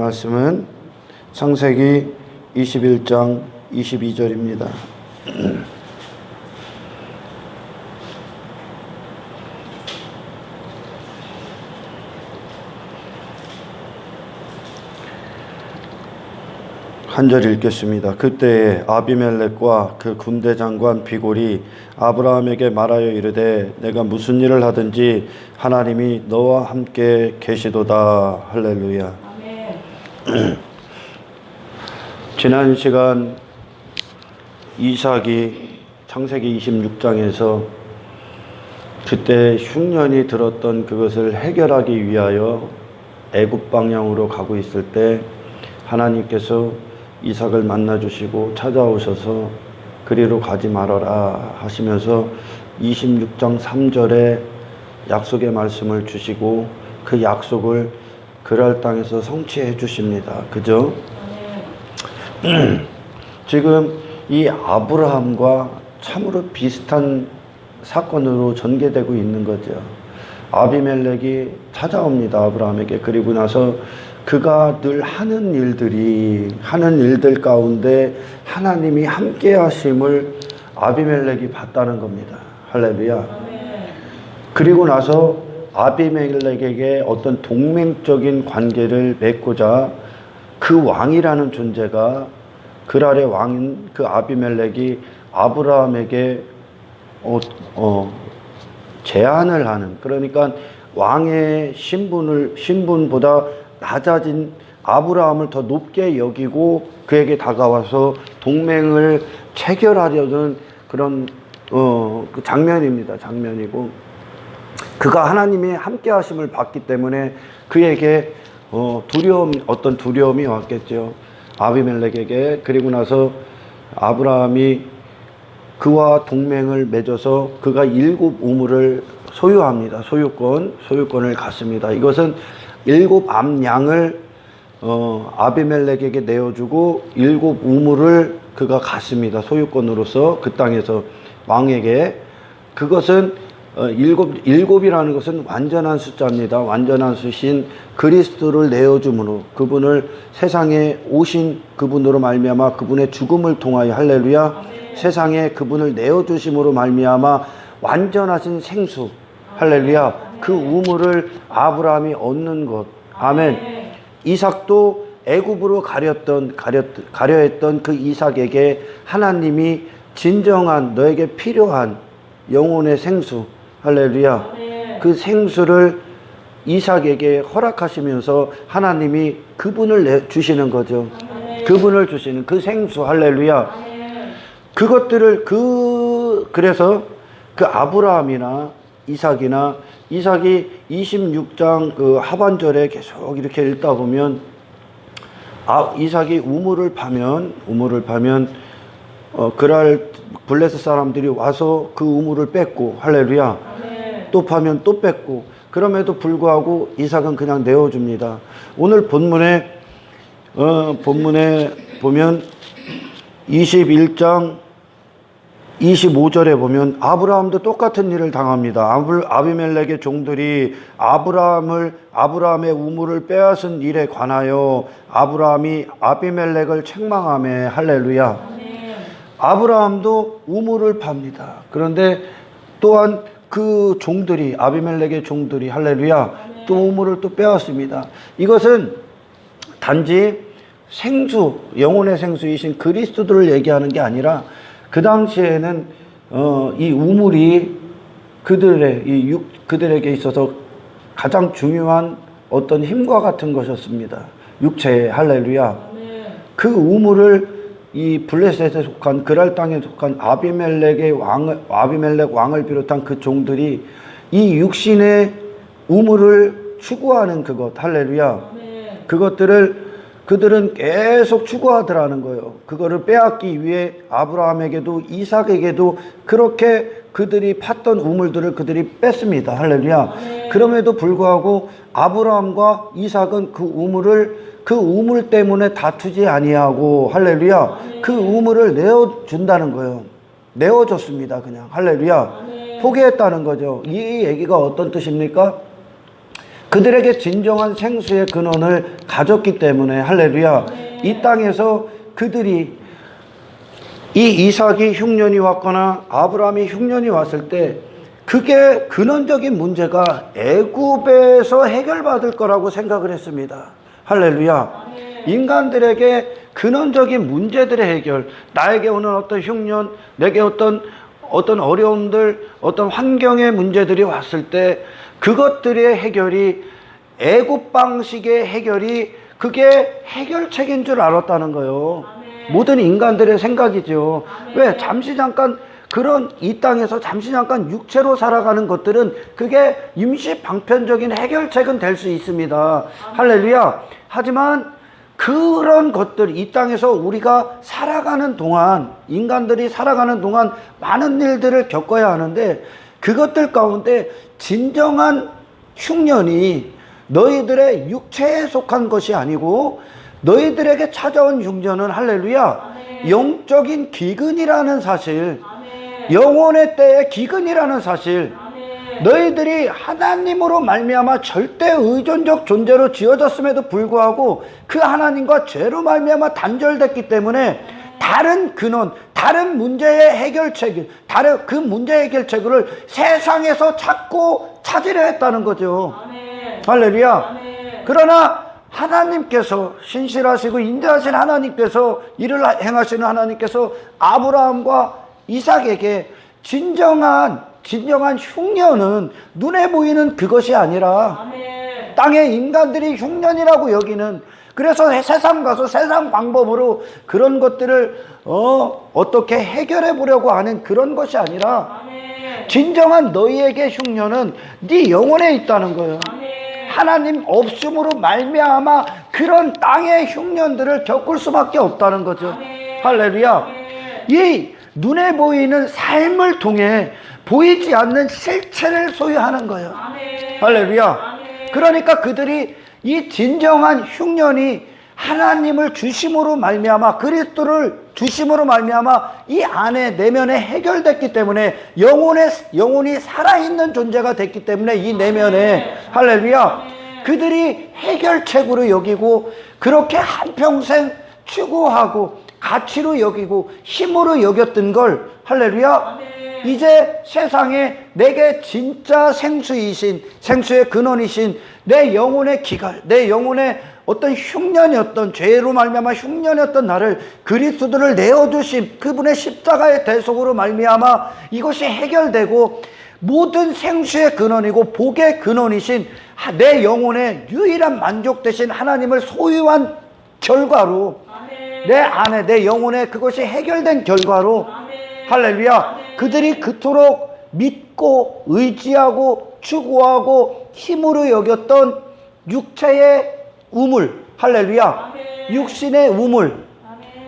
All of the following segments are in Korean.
말씀은 창세기 21장 22절입니다. 한 절 읽겠습니다. 그때에 아비멜렉과 그 군대 장관 비골이 아브라함에게 말하여 이르되 내가 무슨 일을 하든지 하나님이 너와 함께 계시도다. 할렐루야. 아멘. 지난 시간 이삭이 창세기 26장에서 그때 흉년이 들었던 그것을 해결하기 위하여 애굽 방향으로 가고 있을 때 하나님께서 이삭을 만나주시고 찾아오셔서 그리로 가지 말아라 하시면서 26장 3절에 약속의 말씀을 주시고 그 약속을 그랄 땅에서 성취해 주십니다. 그죠? 지금 이 아브라함과 참으로 비슷한 사건으로 전개되고 있는 거죠. 아비멜렉이 찾아옵니다. 아브라함에게. 그리고 나서 그가 늘 하는 일들 가운데 하나님이 함께 하심을 아비멜렉이 봤다는 겁니다. 할렐루야. 그리고 나서 아비멜렉에게 어떤 동맹적인 관계를 맺고자 그 왕이라는 존재가 그랄의 왕인 그 아비멜렉이 아브라함에게 제안을 하는, 그러니까 왕의 신분보다 낮아진 아브라함을 더 높게 여기고 그에게 다가와서 동맹을 체결하려는 그런 그 장면입니다. 장면이고 그가 하나님의 함께 하심을 받기 때문에 그에게 어떤 두려움이 왔겠죠. 아비멜렉에게. 그리고 나서 아브라함이 그와 동맹을 맺어서 그가 7 우물을 소유합니다. 소유권을 갖습니다. 이것은 7 암양을 아비멜렉에게 내어주고 7 우물을 그가 갖습니다. 소유권으로서 그 땅에서 왕에게. 그것은 일곱이라는 것은 완전한 숫자입니다. 완전한 수신 그리스도를 내어줌으로, 그분을 세상에 오신 그분으로 말미암아 그분의 죽음을 통하여, 할렐루야, 세상에 그분을 내어주심으로 말미암아 완전하신 생수, 할렐루야, 그 우물을 아브라함이 얻는 것. 아멘. 이삭도 애굽으로 가려 했던 그 이삭에게 하나님이 진정한 너에게 필요한 영혼의 생수, 할렐루야, 그 생수를 이삭에게 허락하시면서 하나님이 그분을 주시는 거죠. 그분을 주시는 그 생수, 할렐루야. 그것들을 그래서 그 아브라함이나 이삭이 26장 그 하반절에 계속 이렇게 읽다 보면 이삭이 우물을 파면 그랄 블레셋 사람들이 와서 그 우물을 뺐고, 할렐루야, 또 파면 또 뺐고, 그럼에도 불구하고 이삭은 그냥 내어줍니다. 오늘 본문에 보면 21장 25절에 보면 아브라함도 똑같은 일을 당합니다. 아비멜렉의 종들이 아브라함의 우물을 빼앗은 일에 관하여 아브라함이 아비멜렉을 책망하며, 할렐루야, 아브라함도 우물을 팝니다. 그런데 또한 그 종들이, 아비멜렉의 종들이, 할렐루야, 또 우물을 또 빼앗습니다. 이것은 단지 영혼의 생수이신 그리스도를 얘기하는 게 아니라 그 당시에는 이 우물이 그들에게 있어서 가장 중요한 어떤 힘과 같은 것이었습니다. 육체에, 할렐루야. 그 우물을 이 블레셋에 속한 그랄 땅에 속한 아비멜렉 왕을 비롯한 그 종들이 이 육신의 우물을 추구하는 그것, 할렐루야. 그들은 계속 추구하더라는 거예요. 그거를 빼앗기 위해 아브라함에게도 이삭에게도 그렇게 그들이 팠던 우물들을 그들이 뺐습니다. 할렐루야. 그럼에도 불구하고 아브라함과 이삭은 그 우물 때문에 다투지 아니하고, 할렐루야, 그 우물을 내어준다는 거예요. 내어줬습니다. 그냥, 할렐루야. 포기했다는 거죠. 이 얘기가 어떤 뜻입니까? 그들에게 진정한 생수의 근원을 가졌기 때문에 할렐루야. 이 땅에서 그들이 이 이삭이 흉년이 왔거나 아브라함이 흉년이 왔을 때 그게 근원적인 문제가 애굽에서 해결받을 거라고 생각을 했습니다. 할렐루야. 인간들에게 근원적인 문제들의 해결, 나에게 오는 어떤 흉년, 내게 어떤 어려움들, 어떤 환경의 문제들이 왔을 때 그것들의 해결이 애굽 방식의 해결이 그게 해결책인 줄 알았다는 거예요. 모든 인간들의 생각이죠. 왜? 잠시 잠깐 그런 이 땅에서 잠시 잠깐 육체로 살아가는 것들은 그게 임시 방편적인 해결책은 될 수 있습니다. 할렐루야. 하지만 그런 것들, 이 땅에서 우리가 살아가는 동안, 인간들이 살아가는 동안 많은 일들을 겪어야 하는데 그것들 가운데 진정한 흉년이 너희들의 육체에 속한 것이 아니고 너희들에게 찾아온 흉년은 할렐루야, 영적인 기근이라는 사실, 영혼의 때의 기근이라는 사실, 너희들이 하나님으로 말미암아 절대 의존적 존재로 지어졌음에도 불구하고 그 하나님과 죄로 말미암아 단절됐기 때문에 다른 근원, 다른 문제의 해결책, 다른 그 문제 해결책을 세상에서 찾으려 했다는 거죠. 할렐루야. 그러나 하나님께서, 신실하시고 인자하신 하나님께서, 일을 행하시는 하나님께서 아브라함과 이삭에게 진정한 흉년은 눈에 보이는 그것이 아니라 땅의 인간들이 흉년이라고 여기는, 그래서 세상 가서 세상 방법으로 그런 것들을 어떻게 해결해 보려고 하는 그런 것이 아니라 진정한 너희에게 흉년은 네 영혼에 있다는 거예요. 하나님 없음으로 말미암아 그런 땅의 흉년들을 겪을 수밖에 없다는 거죠. 할렐루야. 이 눈에 보이는 삶을 통해 보이지 않는 실체를 소유하는 거예요. 할렐루야. 그러니까 그들이 이 진정한 흉년이 하나님을 주심으로 말미암아, 그리스도를 주심으로 말미암아 이 안에 내면에 해결됐기 때문에 영혼이 살아있는 존재가 됐기 때문에 이 내면에, 할렐루야, 그들이 해결책으로 여기고 그렇게 한평생 추구하고 가치로 여기고 힘으로 여겼던 걸, 할렐루야, 이제 세상에 내게 진짜 생수의 근원이신 내 영혼의 기갈, 내 영혼의 어떤 흉년이었던, 죄로 말미암아 흉년이었던 나를 그리스도를 내어주심, 그분의 십자가의 대속으로 말미암아 이것이 해결되고 모든 생수의 근원이고 복의 근원이신 내 영혼의 유일한 만족 되신 하나님을 소유한 결과로, 내 안에 내 영혼에 그것이 해결된 결과로, 할렐루야, 그들이 그토록 믿고 의지하고 추구하고 힘으로 여겼던 육체의 우물, 할렐루야, 육신의 우물,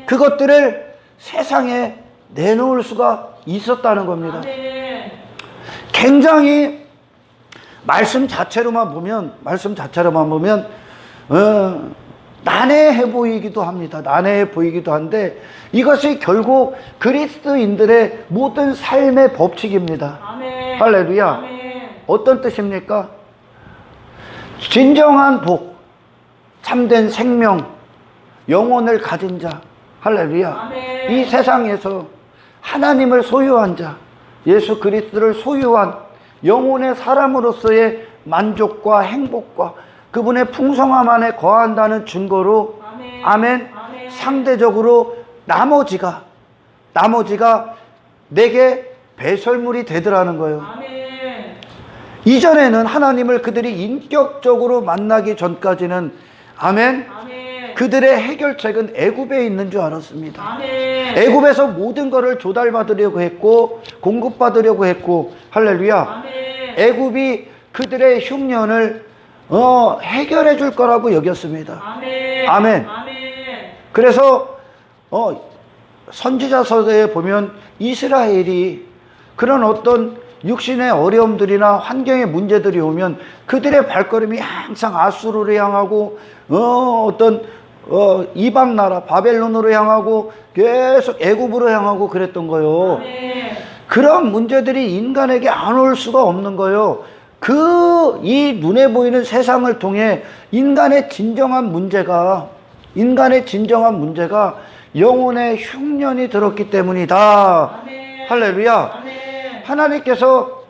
그것들을 세상에 내놓을 수가 있었다는 겁니다. 굉장히 말씀 자체로만 보면 난해해 보이기도 합니다. 난해해 보이기도 한데 이것이 결국 그리스도인들의 모든 삶의 법칙입니다. 할렐루야. 어떤 뜻입니까? 진정한 복, 참된 생명, 영혼을 가진 자, 할렐루야. 이 세상에서 하나님을 소유한 자, 예수 그리스도를 소유한 영혼의 사람으로서의 만족과 행복과 그분의 풍성함 안에 거한다는 증거로, 아멘, 상대적으로 나머지가 내게 배설물이 되더라는 거예요. 이전에는 하나님을 그들이 인격적으로 만나기 전까지는, 아멘, 그들의 해결책은 애굽에 있는 줄 알았습니다. 애굽에서 모든 것을 조달받으려고 했고 공급받으려고 했고, 할렐루야, 애굽이 그들의 흉년을 해결해 줄 거라고 여겼습니다. 아멘. 그래서 선지자서에 보면 이스라엘이 그런 어떤 육신의 어려움들이나 환경의 문제들이 오면 그들의 발걸음이 항상 아수르로 향하고 이방 나라 바벨론으로 향하고 계속 애굽으로 향하고 그랬던 거예요. 그런 문제들이 인간에게 안 올 수가 없는 거예요. 이 눈에 보이는 세상을 통해 인간의 진정한 문제가 영혼의 흉년이 들었기 때문이다. 아멘. 할렐루야. 아멘. 하나님께서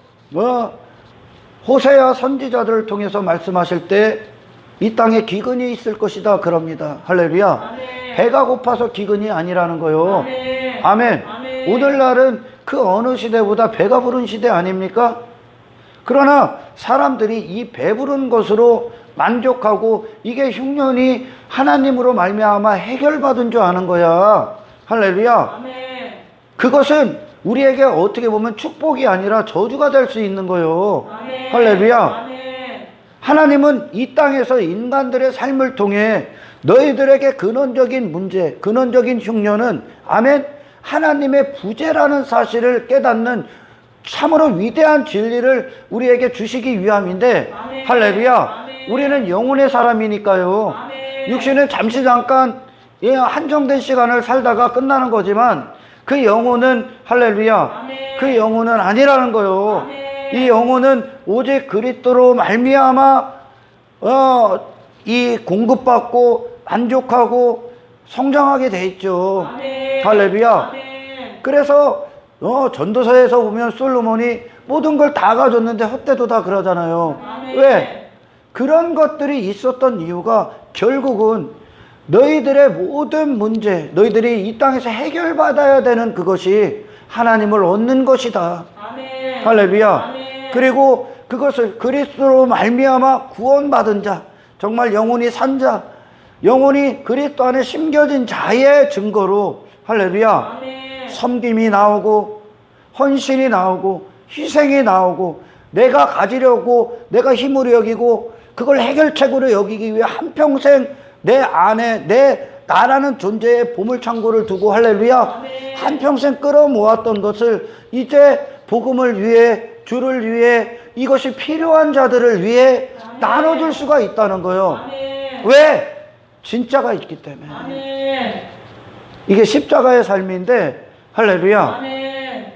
호세아 선지자들을 통해서 말씀하실 때 이 땅에 기근이 있을 것이다 그럽니다. 할렐루야. 아멘. 배가 고파서 기근이 아니라는 거요. 아멘. 아멘. 아멘. 오늘날은 그 어느 시대보다 배가 부른 시대 아닙니까? 그러나 사람들이 이 배부른 것으로 만족하고 이게 흉년이 하나님으로 말미암아 해결받은 줄 아는 거야. 할렐루야. 아멘. 그것은 우리에게 어떻게 보면 축복이 아니라 저주가 될 수 있는 거요. 아멘. 할렐루야. 아멘. 하나님은 이 땅에서 인간들의 삶을 통해 너희들에게 근원적인 문제, 근원적인 흉년은 아멘, 하나님의 부재라는 사실을 깨닫는 참으로 위대한 진리를 우리에게 주시기 위함인데, 아멘. 할렐루야. 아멘. 우리는 영혼의 사람이니까요. 아멘. 육신은 잠시 잠깐 한정된 시간을 살다가 끝나는 거지만 그 영혼은 할렐루야. 아멘. 그 영혼은 아니라는 거요. 아멘. 이 영혼은 오직 그리스도로 말미암아 이 공급받고 만족하고 성장하게 돼 있죠. 아멘. 할렐루야. 아멘. 그래서 전도서에서 보면 솔로몬이 모든 걸 다 가졌는데 헛되도 다 그러잖아요. 아멘. 왜? 그런 것들이 있었던 이유가 결국은 너희들의 모든 문제, 너희들이 이 땅에서 해결받아야 되는 그것이 하나님을 얻는 것이다. 아멘. 할렐루야. 아멘. 그리고 그것을 그리스도로 말미암아 구원받은 자, 정말 영혼이 산 자, 영혼이 그리스도 안에 심겨진 자의 증거로 할렐루야. 아멘. 섬김이 나오고 헌신이 나오고 희생이 나오고 내가 가지려고 내가 힘으로 여기고 그걸 해결책으로 여기기 위해 한평생 내 안에 나라는 존재의 보물창고를 두고 할렐루야. 아멘. 한평생 끌어모았던 것을 이제 복음을 위해 주를 위해 이것이 필요한 자들을 위해 아멘. 나눠줄 수가 있다는 거예요. 아멘. 왜? 진짜가 있기 때문에. 아멘. 이게 십자가의 삶인데 할렐루야. 아멘.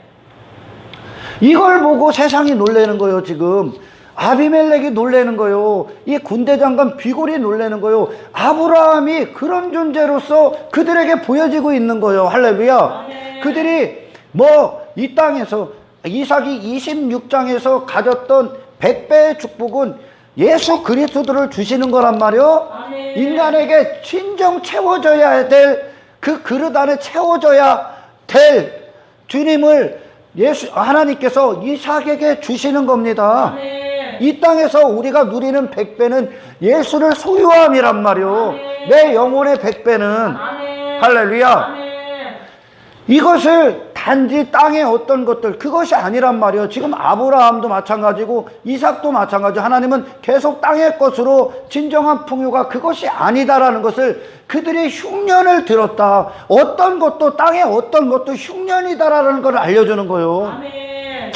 이걸 보고 세상이 놀라는 거예요. 지금 아비멜렉이 놀라는 거예요. 이 군대 장관 비골이 놀라는 거예요. 아브라함이 그런 존재로서 그들에게 보여지고 있는 거예요. 할렐루야. 아멘. 그들이 이 땅에서 이삭이 26장에서 가졌던 100배의 축복은 예수 그리스도를 주시는 거란 말이요. 아멘. 인간에게 진정 채워져야 될 그 그릇 안에 채워져야 될 주님을 하나님께서 이삭에게 주시는 겁니다. 아멘. 이 땅에서 우리가 누리는 100배는 예수를 소유함이란 말이요. 아멘. 내 영혼의 100배는 아멘. 할렐루야. 아멘. 이것을 단지 땅의 어떤 것들 그것이 아니란 말이에요. 지금 아브라함도 마찬가지고 이삭도 마찬가지. 하나님은 계속 땅의 것으로 진정한 풍요가 그것이 아니다라는 것을 그들이 흉년을 들었다. 어떤 것도 땅의 어떤 것도 흉년이다라는 걸 알려주는 거예요. 아멘.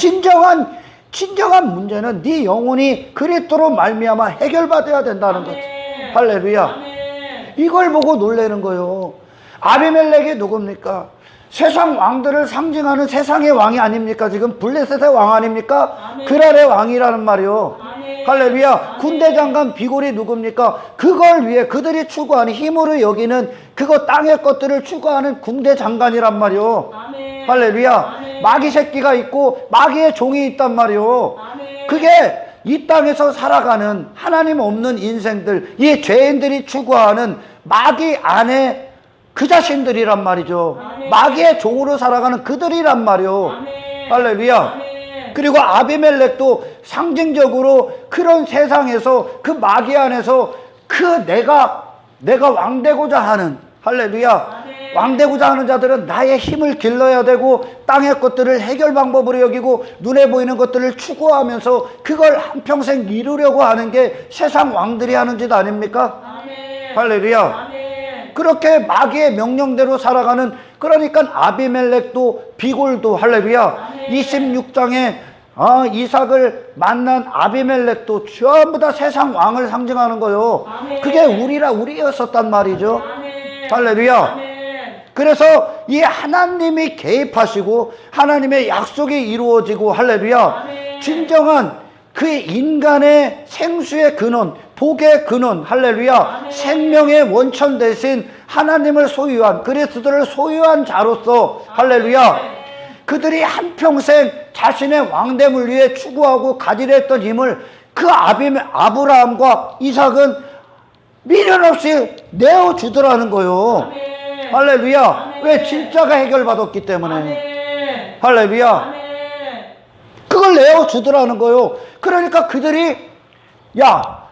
진정한 문제는 네 영혼이 그리스도로 말미암아 해결받아야 된다는 거지. 아멘. 할렐루야. 아멘. 이걸 보고 놀라는 거예요. 아비멜렉이 누굽니까? 세상 왕들을 상징하는 세상의 왕이 아닙니까? 지금 블레셋의 왕 아닙니까? 아멘. 그랄의 왕이라는 말이요. 아멘. 할렐루야. 아멘. 군대 장관 비골이 누굽니까? 그걸 위해 그들이 추구하는 힘으로 여기는 그거 땅의 것들을 추구하는 군대 장관이란 말이요. 아멘. 할렐루야. 아멘. 마귀 새끼가 있고 마귀의 종이 있단 말이요. 아멘. 그게 이 땅에서 살아가는 하나님 없는 인생들, 이 죄인들이 추구하는 마귀 안에 그 자신들이란 말이죠. 아멘. 마귀의 종으로 살아가는 그들이란 말이요. 아멘. 할렐루야. 아멘. 그리고 아비멜렉도 상징적으로 그런 세상에서 그 마귀 안에서 그 내가 왕되고자 하는 할렐루야. 아멘. 왕되고자 하는 자들은 나의 힘을 길러야 되고 땅의 것들을 해결 방법으로 여기고 눈에 보이는 것들을 추구하면서 그걸 한평생 이루려고 하는 게 세상 왕들이 하는 짓 아닙니까? 아멘. 할렐루야. 아멘. 그렇게 마귀의 명령대로 살아가는, 그러니까 아비멜렉도 비골도 할렐루야. 아멘. 26장에 이삭을 만난 아비멜렉도 전부 다 세상 왕을 상징하는 거요. 아멘. 그게 우리였었단 말이죠. 아멘. 할렐루야. 아멘. 그래서 이 하나님이 개입하시고 하나님의 약속이 이루어지고 할렐루야. 아멘. 진정한 그 인간의 생수의 근원, 복의 근원, 할렐루야, 아멘. 생명의 원천 대신 하나님을 소유한, 그리스도를 소유한 자로서, 할렐루야, 그들이 한평생 자신의 왕됨을 위해 추구하고 가지려 했던 힘을 그 아브라함과 이삭은 미련 없이 내어주더라는 거요. 아멘. 할렐루야. 아멘. 왜? 진짜가 해결받았기 때문에. 아멘. 할렐루야. 아멘. 그걸 내어주더라는 거요. 그러니까 그들이, 야,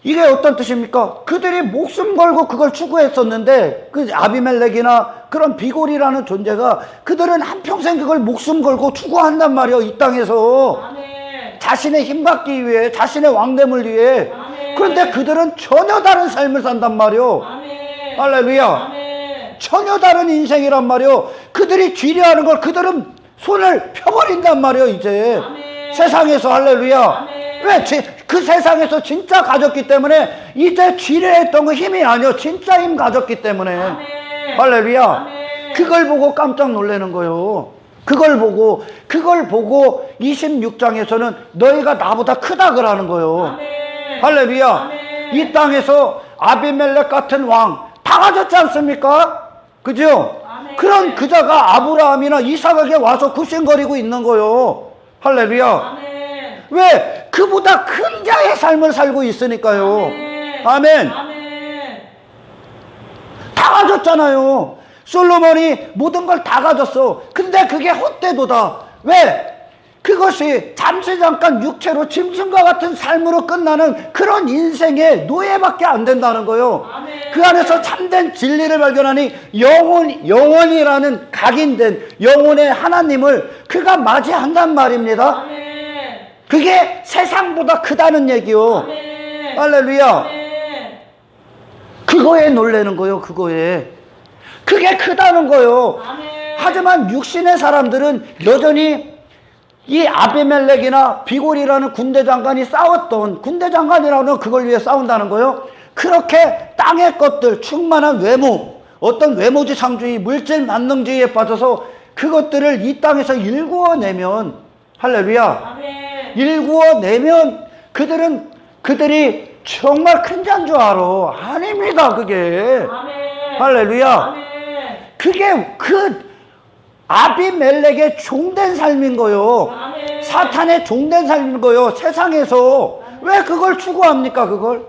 이게 어떤 뜻입니까? 그들이 목숨 걸고 그걸 추구했었는데, 그 아비멜렉이나 그런 비골이라는 존재가 그들은 한평생 그걸 목숨 걸고 추구한단 말이에요. 이 땅에서. 아멘. 자신의 힘 받기 위해, 자신의 왕됨을 위해. 아멘. 그런데 그들은 전혀 다른 삶을 산단 말이에요. 아멘. 할렐루야. 아멘. 전혀 다른 인생이란 말이에요. 그들이 쥐려하는 걸 그들은 손을 펴버린단 말이에요, 이제. 아멘. 세상에서. 할렐루야. 아멘. 왜? 그 세상에서 진짜 가졌기 때문에 이제 쥐려했던 거 힘이 아니요. 진짜 힘 가졌기 때문에. 아멘. 할렐루야. 아멘. 그걸 보고 깜짝 놀라는 거예요. 그걸 보고 26장에서는 너희가 나보다 크다 그러는 거예요. 아멘. 할렐루야. 아멘. 이 땅에서 아비멜렉 같은 왕 다 가졌지 않습니까? 그죠? 아멘. 그런 그자가 아브라함이나 이삭에게 와서 굽신거리고 있는 거예요. 할렐루야. 아멘. 왜? 그보다 큰 자의 삶을 살고 있으니까요. 아멘. 아멘. 아멘. 다 가졌잖아요. 솔로몬이 모든 걸 다 가졌어. 근데 그게 헛되도다. 왜? 그것이 잠시 잠깐 육체로 짐승과 같은 삶으로 끝나는 그런 인생의 노예밖에 안 된다는 거요. 아멘. 그 안에서 참된 진리를 발견하니 영원이라는 각인된 영혼의 하나님을 그가 맞이한단 말입니다. 아멘. 그게 세상보다 크다는 얘기요. 아멘. 할렐루야. 아멘. 그거에 놀라는 거요. 그거에. 그게 크다는 거요. 아멘. 하지만 육신의 사람들은 여전히 이 아비멜렉이나 비골이라는 군대 장관이 싸웠던, 군대 장관이라는 그걸 위해 싸운다는 거요. 그렇게 땅의 것들, 충만한 외모, 어떤 외모지상주의, 물질 만능주의에 빠져서 그것들을 이 땅에서 일구어내면, 할렐루야, 아멘. 일구어내면 그들이 정말 큰 자인 줄 알아. 아닙니다, 그게. 아멘. 할렐루야. 아멘. 그게 아비멜렉의 종된 삶인 거요. 아멘. 사탄의 종된 삶인 거요. 세상에서. 왜 그걸 추구합니까, 그걸?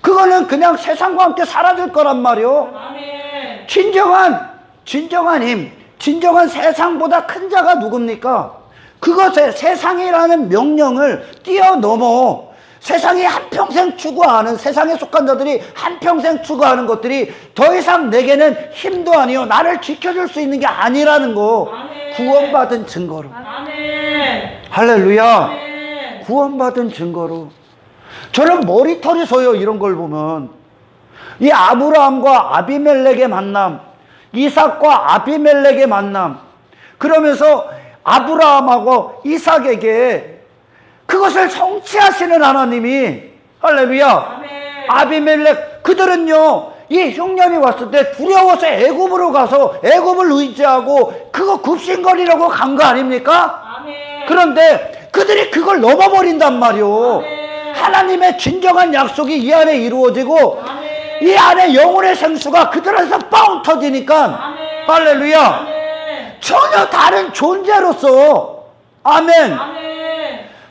그거는 그냥 세상과 함께 사라질 거란 말이요. 아멘. 진정한 힘, 진정한 세상보다 큰 자가 누굽니까? 그것에 세상이라는 명령을 뛰어넘어 세상이 한평생 추구하는, 세상에 속한 자들이 한평생 추구하는 것들이 더 이상 내게는 힘도 아니요, 나를 지켜줄 수 있는 게 아니라는 거. 아멘. 구원받은 증거로. 아멘. 할렐루야. 아멘. 구원받은 증거로. 저는 머리털이 서요, 이런 걸 보면. 이 아브라함과 아비멜렉의 만남, 이삭과 아비멜렉의 만남, 그러면서 아브라함하고 이삭에게 그것을 성취하시는 하나님이, 할렐루야. 아멘. 아비멜렉, 그들은요, 이 흉년이 왔을 때 두려워서 애굽으로 가서 애굽을 의지하고 그거 굽신거리려고 간 거 아닙니까? 아멘. 그런데 그들이 그걸 넘어버린단 말이오. 아멘. 하나님의 진정한 약속이 이 안에 이루어지고 아멘. 이 안에 영혼의 생수가 그들에서 빵 터지니까, 아멘. 할렐루야, 아멘. 전혀 다른 존재로서, 아멘, 아멘.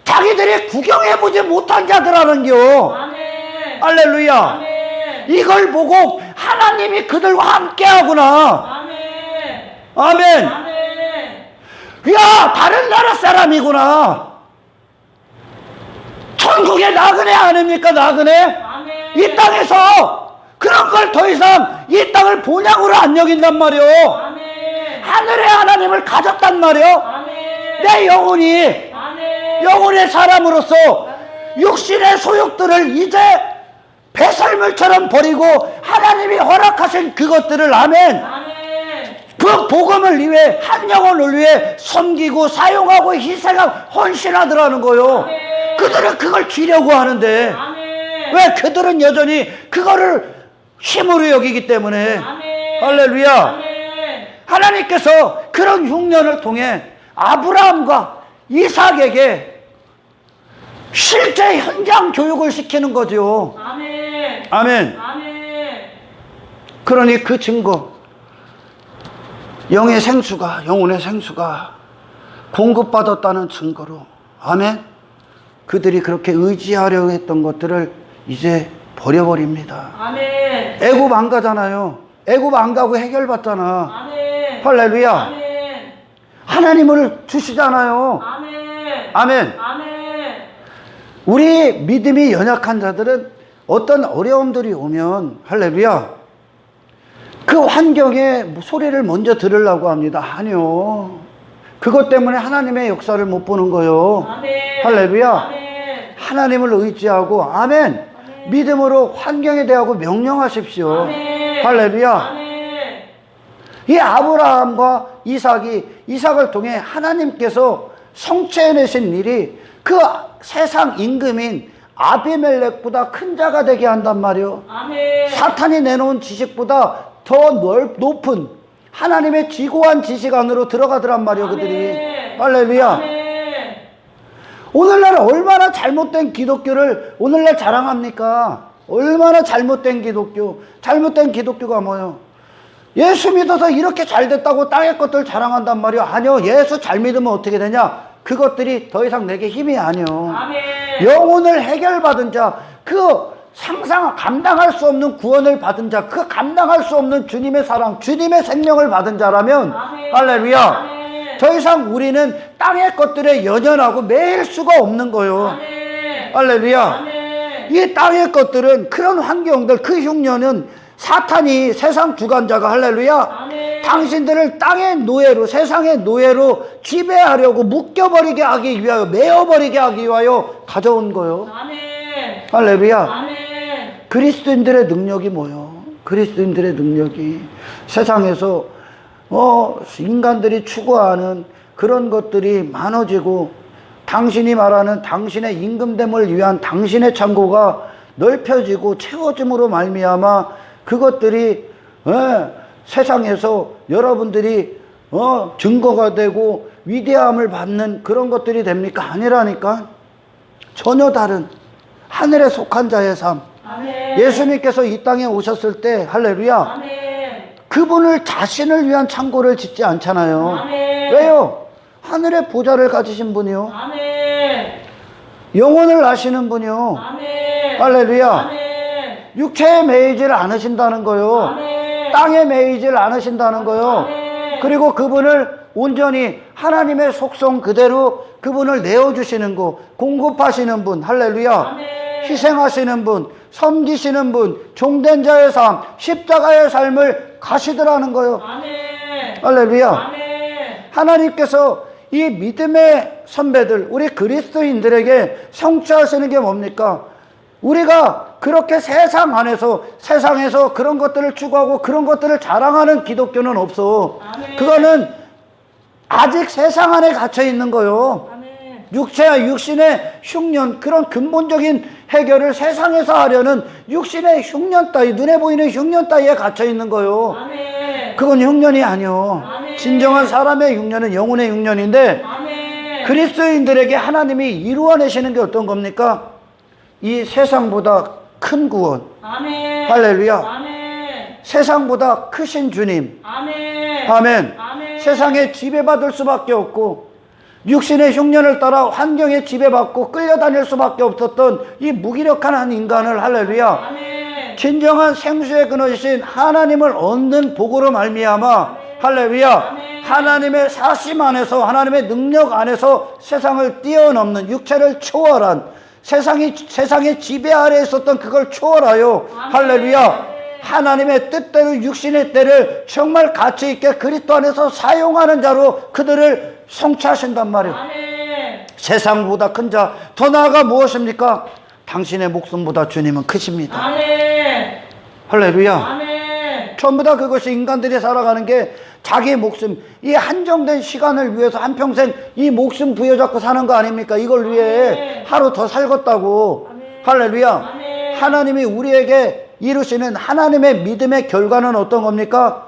자기들이 구경해보지 못한 자들하는겨. 아멘. 할렐루야. 아멘. 이걸 보고 하나님이 그들과 함께하구나. 아멘. 아멘. 아멘. 야, 다른 나라 사람이구나. 천국의 나그네 아닙니까, 나그네? 아멘. 이 땅에서 그런 걸 더 이상 이 땅을 본향으로 안 여긴단 말이오. 아멘. 하늘의 하나님을 가졌단 말이오. 아멘. 내 영혼이, 아멘. 영혼의 사람으로서 육신의 소욕들을 이제 배설물처럼 버리고 하나님이 허락하신 그것들을, 아멘, 아멘. 그 복음을 위해, 한 영혼을 위해 섬기고 사용하고 희생하고 헌신하더라는 거요. 아멘. 그들은 그걸 지려고 하는데, 아멘. 왜? 그들은 여전히 그거를 힘으로 여기기 때문에. 아멘. 할렐루야. 아멘. 하나님께서 그런 흉년을 통해 아브라함과 이삭에게 실제 현장 교육을 시키는 거죠. 아멘. 아멘. 아멘. 그러니 그 증거, 영의 생수가, 영혼의 생수가 공급받았다는 증거로, 아멘. 그들이 그렇게 의지하려고 했던 것들을 이제 버려버립니다. 아멘. 애굽 안 가잖아요. 애굽 안 가고 해결받잖아. 아멘. 할렐루야. 아멘. 하나님을 주시잖아요. 아멘. 아멘. 아멘. 우리 믿음이 연약한 자들은 어떤 어려움들이 오면, 할렐루야, 그 환경에 소리를 먼저 들으려고 합니다. 아니요. 그것 때문에 하나님의 역사를 못 보는 거요. 아멘. 할렐루야. 아멘. 하나님을 의지하고, 아멘. 아멘. 믿음으로 환경에 대하고 명령하십시오. 아멘. 할렐루야. 아멘. 이 아브라함과 이삭을 통해 하나님께서 성취해내신 일이 그 세상 임금인 아비멜렉보다 큰 자가 되게 한단 말이요. 아멘. 사탄이 내놓은 지식보다 더 높은 하나님의 지고한 지식 안으로 들어가더란 말이요, 그들이. 아멘. 할렐루야. 아멘. 오늘날 얼마나 잘못된 기독교를 오늘날 자랑합니까? 얼마나 잘못된 기독교. 잘못된 기독교가 뭐예요? 예수 믿어서 이렇게 잘 됐다고 땅의 것들 자랑한단 말이요. 아니요. 예수 잘 믿으면 어떻게 되냐? 그것들이 더 이상 내게 힘이 아니요. 아멘. 영혼을 해결받은 자, 감당할 수 없는 구원을 받은 자, 감당할 수 없는 주님의 사랑, 주님의 생명을 받은 자라면, 아멘. 할렐루야. 아멘. 더 이상 우리는 땅의 것들에 연연하고 매일 수가 없는 거요. 아멘. 할렐루야. 아멘. 이 땅의 것들은 그런 환경들, 그 흉년은 사탄이 세상 주관자가, 할렐루야, 아멘. 당신들을 땅의 노예로, 세상의 노예로 지배하려고 묶여버리게 하기 위하여, 메어버리게 하기 위하여 가져온 거요. 아멘. 할렐루야. 아멘. 그리스도인들의 능력이 뭐요? 그리스도인들의 능력이 세상에서 인간들이 추구하는 그런 것들이 많아지고, 당신이 말하는 당신의 임금됨을 위한 당신의 창고가 넓혀지고 채워짐으로 말미암아 그것들이 세상에서 여러분들이 증거가 되고 위대함을 받는 그런 것들이 됩니까? 아니라니까. 전혀 다른 하늘에 속한 자의 삶. 아멘. 예수님께서 이 땅에 오셨을 때, 할렐루야, 아멘. 그분을 자신을 위한 창고를 짓지 않잖아요. 아멘. 왜요? 하늘의 보좌를 가지신 분이요, 아멘. 영혼을 아시는 분이요, 아멘. 할렐루야, 아멘. 육체에 매이지를 않으신다는 거요, 아멘. 땅에 매이지를 않으신다는 거요. 아멘. 그리고 그분을 온전히 하나님의 속성 그대로 그분을 내어주시는 거, 공급하시는 분, 할렐루야, 아멘. 희생하시는 분, 섬기시는 분, 종된 자의 삶, 십자가의 삶을 가시더라는 거요. 아멘. 할렐루야. 아멘. 하나님께서 이 믿음의 선배들, 우리 그리스도인들에게 성취하시는 게 뭡니까? 우리가 그렇게 세상에서 그런 것들을 추구하고 그런 것들을 자랑하는 기독교는 없어. 아멘. 그거는 아직 세상 안에 갇혀 있는 거요. 아멘. 육신의 흉년, 그런 근본적인 해결을 세상에서 하려는 육신의 흉년 따위, 눈에 보이는 흉년 따위에 갇혀 있는 거요. 아멘. 그건 흉년이 아니요. 아멘. 진정한 사람의 흉년은 영혼의 흉년인데, 아멘. 그리스도인들에게 하나님이 이루어내시는 게 어떤 겁니까? 이 세상보다 큰 구원. 아멘. 할렐루야. 아멘. 세상보다 크신 주님. 아멘. 아멘. 아멘. 세상에 지배받을 수밖에 없고, 육신의 흉년을 따라 환경에 지배받고 끌려다닐 수밖에 없었던 이 무기력한 한 인간을, 할렐루야, 아멘. 진정한 생수의 근원이신 하나님을 얻는 복으로 말미암아, 할렐루야, 아멘. 하나님의 사심 안에서, 하나님의 능력 안에서 세상을 뛰어넘는, 육체를 초월한, 세상의 지배 아래에 있었던 그걸 초월하여, 아멘. 할렐루야, 하나님의 뜻대로 육신의 때를 정말 가치 있게 그리스도 안에서 사용하는 자로 그들을 성취하신단 말이에요. 아멘. 세상보다 큰 자, 더 나아가 무엇입니까? 당신의 목숨보다 주님은 크십니다. 아멘. 할렐루야. 아멘. 전부 다 그것이 인간들이 살아가는 게 자기 목숨, 이 한정된 시간을 위해서 한평생 이 목숨 부여잡고 사는 거 아닙니까? 이걸 위해 아멘. 하루 더 살겠다고. 아멘. 할렐루야. 아멘. 하나님이 우리에게 이루시는 하나님의 믿음의 결과는 어떤 겁니까?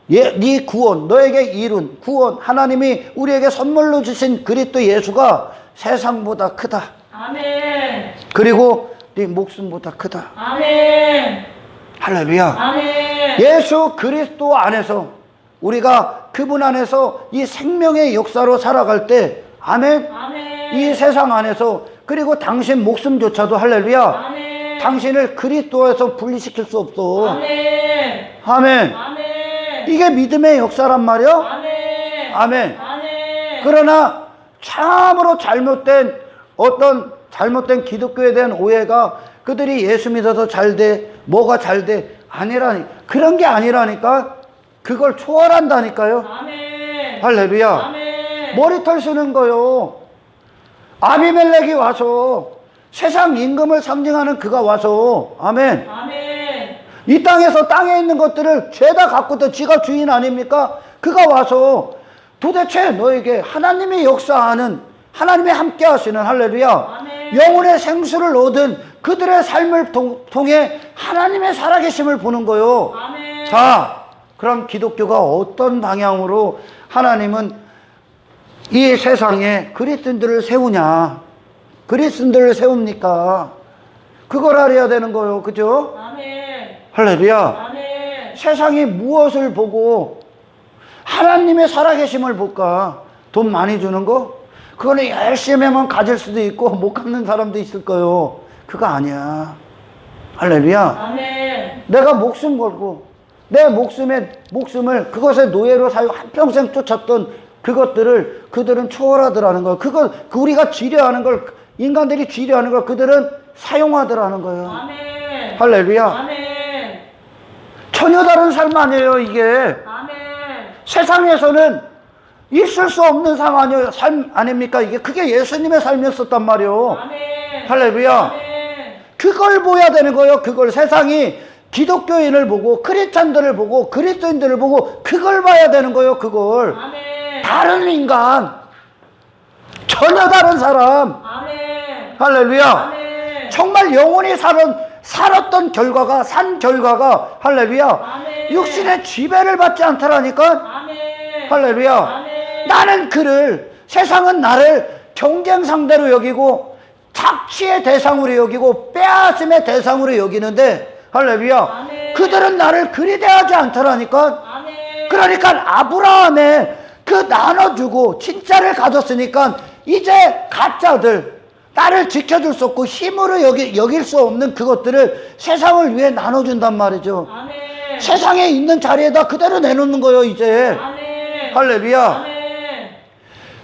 네 구원, 너에게 이룬 구원, 하나님이 우리에게 선물로 주신 그리스도 예수가 세상보다 크다. 아멘. 그리고 네 목숨보다 크다. 아멘. 할렐루야. 아멘. 예수 그리스도 안에서 우리가 그분 안에서 이 생명의 역사로 살아갈 때 아멘. 아멘. 이 세상 안에서 그리고 당신 목숨조차도 할렐루야. 아멘. 당신을 그리스도에서 분리시킬 수 없어. 아멘. 아멘. 아멘. 이게 믿음의 역사란 말이야. 아멘. 아멘. 아멘. 그러나 참으로 잘못된 기독교에 대한 오해가 그들이 예수 믿어서 잘 돼, 뭐가 잘 돼, 아니라니. 그런 게 아니라니까. 그걸 초월한다니까요. 아멘. 할렐루야. 아멘. 머리털 쓰는 거요. 아비멜렉이 와서 세상 임금을 상징하는 그가 와서 아멘. 아멘. 이 땅에서 땅에 있는 것들을 죄다 갖고도 지가 주인 아닙니까? 그가 와서 도대체 너에게 하나님이 역사하는 하나님이 함께 하시는 할렐루야. 아멘. 영혼의 생수를 얻은 그들의 삶을 통해 하나님의 살아계심을 보는 거요. 아멘. 자, 그럼 기독교가 어떤 방향으로 하나님은 이 세상에 그리스도인들을 세우냐? 그리스도인들을 세웁니까? 그걸 알아야 되는 거요. 그죠? 아멘. 할렐루야. 아멘. 세상이 무엇을 보고 하나님의 살아계심을 볼까? 돈 많이 주는 거? 그거는 열심히 하면 가질 수도 있고 못 갚는 사람도 있을 거요. 그거 아니야. 할렐루야. 아멘. 내가 목숨 걸고 내 목숨을 그것의 노예로 사유 한평생 쫓았던 그것들을 그들은 초월하더라는 거예요. 우리가 지뢰하는 걸, 인간들이 지뢰하는 걸 그들은 사용하더라는 거예요. 아멘. 할렐루야. 아멘. 전혀 다른 삶 아니에요, 이게. 아멘. 세상에서는 있을 수 없는 삶 아닙니까? 이게 그게 예수님의 삶이었었단 말이에요. 아멘. 할렐루야. 아멘. 그걸 보여야 되는 거예요. 그걸 세상이 기독교인을 보고 크리스찬들을 보고 그리스도인들을 보고 그걸 봐야 되는 거예요. 그걸. 아멘. 다른 인간, 전혀 다른 사람. 아멘. 할렐루야. 아멘. 정말 영원히 살았던 결과가, 산 결과가, 할렐루야. 아멘. 육신의 지배를 받지 않더라니까. 아멘. 할렐루야. 아멘. 나는 세상은 나를 경쟁 상대로 여기고 착취의 대상으로 여기고 빼앗음의 대상으로 여기는데, 할렐루야. 아멘. 그들은 나를 그리 대하지 않더라니까. 아멘. 그러니까 아브라함의 그 나눠주고 진짜를 가졌으니까 이제 가짜들, 나를 지켜줄 수 없고 힘으로 여길 수 없는 그것들을 세상을 위해 나눠준단 말이죠. 아멘. 세상에 있는 자리에다 그대로 내놓는 거예요, 이제. 아멘. 할렐루야. 아멘.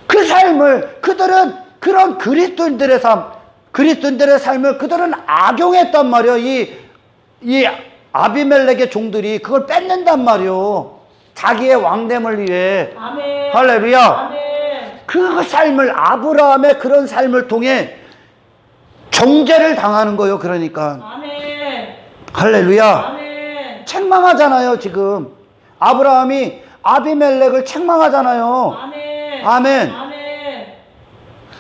그 삶을 그들은 그런 그리스도인들의 삶을 그들은 악용했단 말이에요. 이 아비멜렉의 종들이 그걸 뺏는단 말이에요. 자기의 왕됨을 위해. 아멘. 할렐루야. 아멘. 그 삶을, 아브라함의 그런 삶을 통해 정죄를 당하는 거예요. 그러니까. 아멘. 할렐루야. 아멘. 책망하잖아요, 지금. 아브라함이 아비멜렉을 책망하잖아요. 아멘. 아멘. 아멘.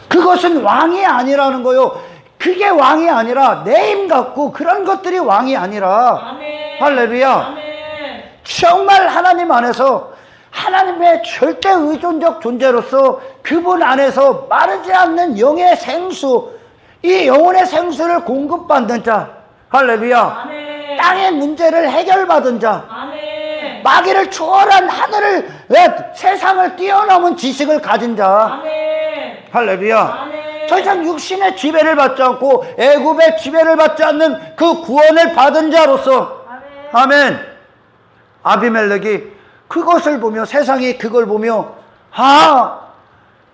그것은 왕이 아니라는 거요. 그게 왕이 아니라 내 힘 갖고 그런 것들이 왕이 아니라. 아멘. 할렐루야. 아멘. 정말 하나님 안에서 하나님의 절대 의존적 존재로서 그분 안에서 마르지 않는 영의 생수, 이 영혼의 생수를 공급받는 자. 할렐루야. 아멘. 땅의 문제를 해결받은 자. 아멘. 마귀를 초월한 하늘을, 세상을 뛰어넘은 지식을 가진 자. 아멘. 할렐루야. 아멘. 더 이상 육신의 지배를 받지 않고 애굽의 지배를 받지 않는 그 구원을 받은 자로서. 아멘. 아멘. 아비멜렉이 그것을 보며, 세상이 그걸 보며,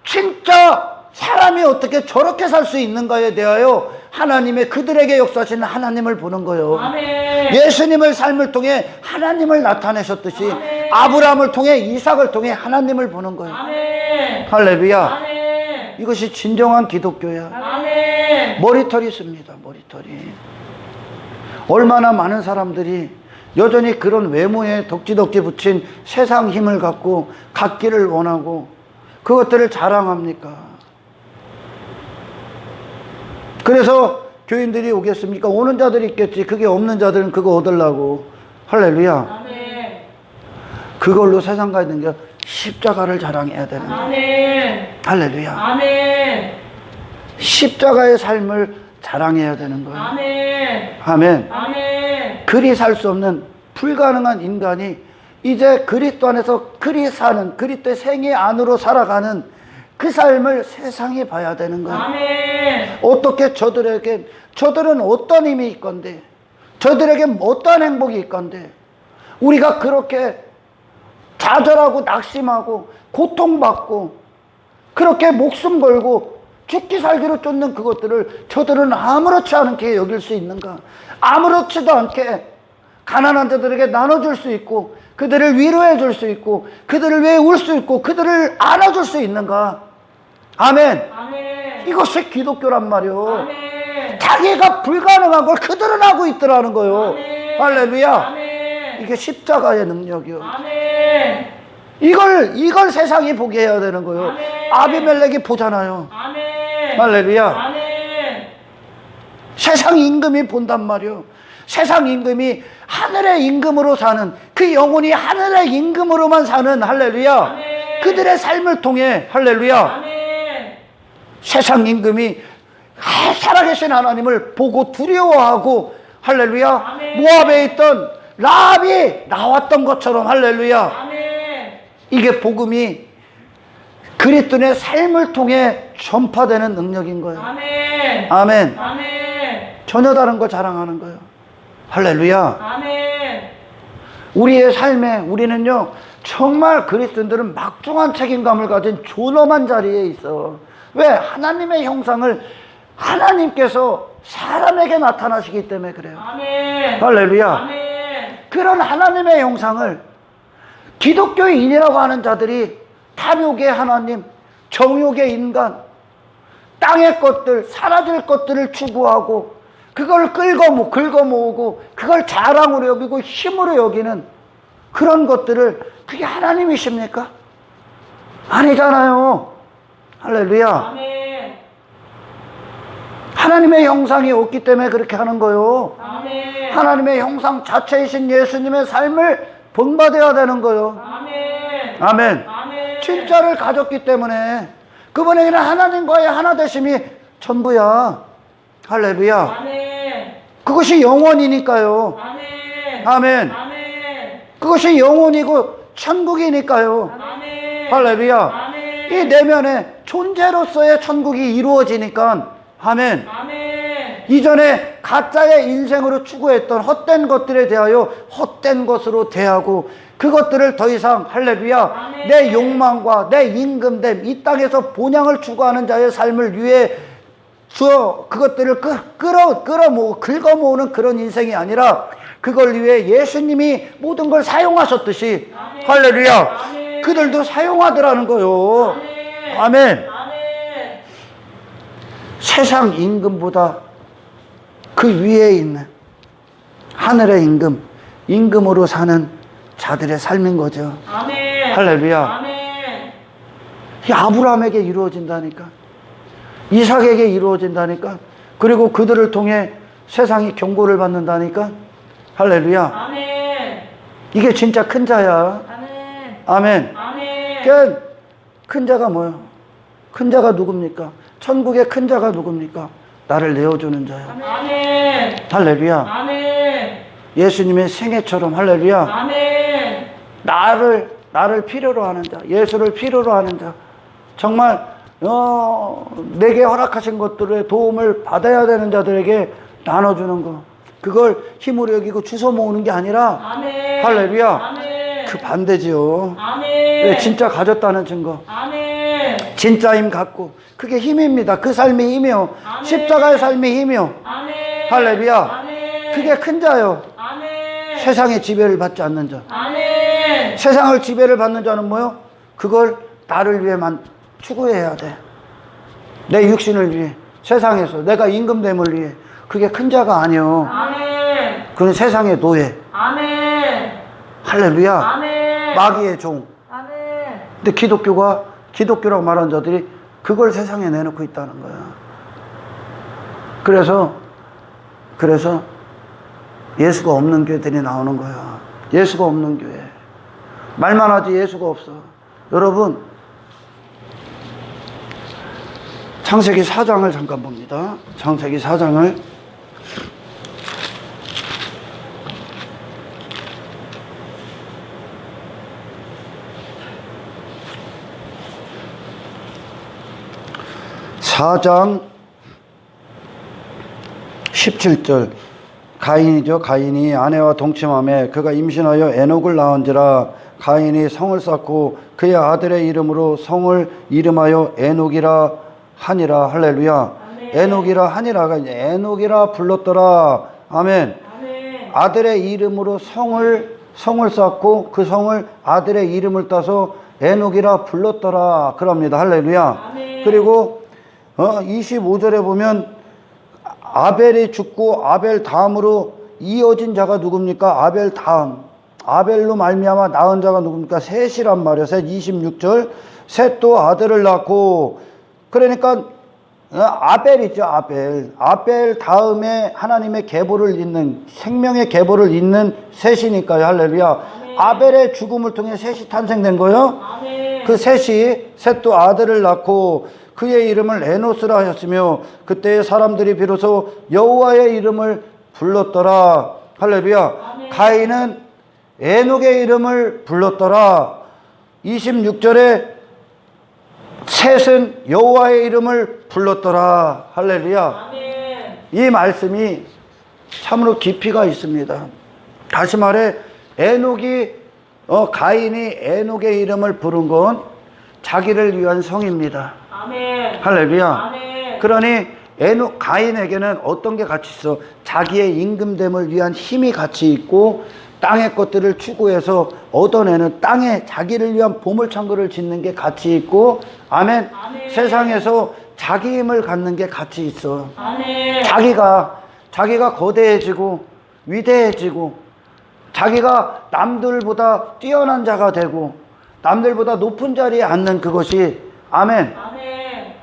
진짜 사람이 어떻게 저렇게 살 수 있는가에 대하여 하나님의, 그들에게 역사하시는 하나님을 보는 거예요. 아멘. 예수님을 삶을 통해 하나님을 나타내셨듯이 아멘. 아브라함을 통해, 이삭을 통해 하나님을 보는 거예요. 아멘. 할렐루야. 아멘. 이것이 진정한 기독교야. 아멘. 머리털이 있습니다. 머리털이. 얼마나 많은 사람들이 여전히 그런 외모에 덕지덕지 붙인 세상 힘을 갖고 갖기를 원하고 그것들을 자랑합니까? 그래서 교인들이 오겠습니까? 오는 자들이 있겠지. 그게 없는 자들은 그거 얻으려고. 할렐루야. 아멘. 그걸로 세상 가야 되는 게 십자가를 자랑해야 되는 거예요. 아멘. 할렐루야. 아멘. 십자가의 삶을 자랑해야 되는 거예요. 아멘. 아멘. 아멘. 그리 살 수 없는 불가능한 인간이 이제 그리스도 안에서 그리 사는, 그리스도의 생애 안으로 살아가는 그 삶을 세상이 봐야 되는 거예요. 아멘. 어떻게 저들은 어떤 힘이 있건데, 저들에게 어떤 행복이 있건데, 우리가 그렇게 좌절하고 낙심하고 고통받고 그렇게 목숨 걸고 죽기 살기로 쫓는 그것들을 저들은 아무렇지 않게 여길 수 있는가? 아무렇지도 않게 가난한 자들에게 나눠줄 수 있고, 그들을 위로해 줄 수 있고, 그들을 위해 울 수 있고, 그들을 안아줄 수 있는가? 아멘. 아멘. 이것이 기독교란 말이요. 아멘. 자기가 불가능한 걸 그들은 하고 있더라는 거요. 아멘. 할렐루야. 아멘. 이게 십자가의 능력이요. 아멘. 이걸 세상이 보게 해야 되는 거요. 아멘. 아비멜렉이 보잖아요. 아멘. 할렐루야. 아멘. 세상 임금이 본단 말이요. 세상 임금이 하늘의 임금으로 사는, 그 영혼이 하늘의 임금으로만 사는, 할렐루야. 아멘. 그들의 삶을 통해, 할렐루야. 아멘. 세상 임금이 살아계신 하나님을 보고 두려워하고, 할렐루야. 아멘. 모압에 있던 라합이 나왔던 것처럼, 할렐루야. 아멘. 이게 복음이 그리스도의 삶을 통해 전파되는 능력인 거예요. 아멘. 아멘. 아멘. 전혀 다른 거 자랑하는 거예요. 할렐루야. 아멘. 우리의 삶에 우리는요, 정말 그리스도인들은 막중한 책임감을 가진 존엄한 자리에 있어. 왜? 하나님의 형상을 하나님께서 사람에게 나타나시기 때문에 그래요. 아멘. 할렐루야. 아멘. 그런 하나님의 형상을 기독교인이라고 하는 자들이 탐욕의 하나님, 정욕의 인간, 땅의 것들, 사라질 것들을 추구하고 그걸 긁어 모으고 그걸 자랑으로 여기고 힘으로 여기는 그런 것들을, 그게 하나님이십니까? 아니잖아요. 할렐루야. 아멘. 하나님의 형상이 없기 때문에 그렇게 하는 거요. 아멘. 하나님의 형상 자체이신 예수님의 삶을 본받아야 되는 거요. 아멘. 아멘. 아멘. 진짜를 가졌기 때문에 그분에게는 하나님과의 하나 되심이 전부야. 할렐루야. 아멘. 그것이 영원이니까요. 아멘. 아멘. 아멘. 그것이 영혼이고 천국이니까요. 아멘. 할렐루야. 아멘. 이 내면에 존재로서의 천국이 이루어지니까, 아멘. 아멘. 이전에 가짜의 인생으로 추구했던 헛된 것들에 대하여 헛된 것으로 대하고 그것들을 더 이상, 할렐루야, 아멘. 내 욕망과 내 임금됨, 이 땅에서 본향을 추구하는 자의 삶을 위해 그것들을 긁어 모으는 그런 인생이 아니라 그걸 위해 예수님이 모든 걸 사용하셨듯이, 아멘. 할렐루야, 아멘. 그들도 사용하더라는 거요. 아멘. 아멘. 아멘. 세상 임금보다 그 위에 있는 하늘의 임금으로 사는 자들의 삶인 거죠. 아멘. 할렐루야. 아멘. 이 아브라함에게 이루어진다니까. 이삭에게 이루어진다니까. 그리고 그들을 통해 세상이 경고를 받는다니까. 할렐루야. 아멘. 이게 진짜 큰 자야. 아멘. 아멘. 아멘. 그러니까 큰 자가 뭐예요? 큰 자가 누굽니까? 천국의 큰 자가 누굽니까? 나를 내어주는 자야. 아멘. 할렐루야. 아멘. 예수님의 생애처럼, 할렐루야, 아멘. 나를 필요로 하는 자, 예수를 필요로 하는 자, 정말 내게 허락하신 것들의 도움을 받아야 되는 자들에게 나눠주는 거, 그걸 힘으로 여기고 주워 모으는 게 아니라, 아멘. 할렐루야, 아멘. 그 반대지요. 아멘. 네, 진짜 가졌다는 증거, 아멘. 진짜 힘 갖고, 그게 힘입니다. 그 삶이 힘이요. 아멘. 십자가의 삶이 힘이요. 아멘. 할렐루야. 아멘. 그게 큰 자요. 아멘. 세상의 지배를 받지 않는 자. 아멘. 세상을 지배를 받는 자는 뭐요? 그걸 나를 위해만 추구해야 돼. 내 육신을 위해, 세상에서 내가 임금됨을 위해. 그게 큰 자가 아니요. 아멘. 그건 세상의 노예. 아멘. 할렐루야. 아멘. 마귀의 종. 아멘. 근데 기독교라고 말하는 자들이 그걸 세상에 내놓고 있다는 거야. 그래서 예수가 없는 교회들이 나오는 거야. 예수가 없는 교회. 말만 하지 예수가 없어. 여러분, 창세기 4장을 잠깐 봅니다. 창세기 4장을. (4장) 17절. 가인이죠. 가인이 아내와 동침하며 그가 임신하여 에녹을 낳은지라. 가인이 성을 쌓고 그의 아들의 이름으로 성을 이름하여 에녹이라 하니라. 할렐루야. 아멘. 에녹이라 하니라가 이제 에녹이라 불렀더라. 아멘. 아멘. 아들의 이름으로 성을 쌓고 그 성을 아들의 이름을 따서 에녹이라 불렀더라. 그럽니다. 할렐루야. 아멘. 그리고 25절에 보면 아벨이 죽고 아벨 다음으로 이어진 자가 누굽니까? 아벨 다음. 아벨로 말미암아 낳은 자가 누굽니까? 셋이란 말이에요. 셋. 26절. 셋도 아들을 낳고, 그러니까 아벨 있죠. 아벨 다음에 하나님의 계보를 잇는, 생명의 계보를 잇는 셋이니까요. 할렐루야. 아멘. 아벨의 죽음을 통해 셋이 탄생된 거예요. 아멘. 그 셋도 아들을 낳고 그의 이름을 에노스라 하였으며 그때의 사람들이 비로소 여호와의 이름을 불렀더라. 할렐루야. 아멘. 가인은 에녹의 이름을 불렀더라. 26절에 셋은 여호와의 이름을 불렀더라. 할렐루야. 아멘. 이 말씀이 참으로 깊이가 있습니다. 다시 말해 가인이 에녹의 이름을 부른 건 자기를 위한 성입니다. 아멘. 할렐루야. 아멘. 그러니 가인에게는 어떤 게 같이 있어? 자기의 임금됨을 위한 힘이 같이 있고 땅의 것들을 추구해서 얻어내는 땅에 자기를 위한 보물창고를 짓는 게 같이 있고, 아멘. 아멘. 세상에서 자기 힘을 갖는 게 같이 있어. 아멘. 자기가 거대해지고 위대해지고 자기가 남들보다 뛰어난 자가 되고 남들보다 높은 자리에 앉는 그것이, 아멘. 아멘.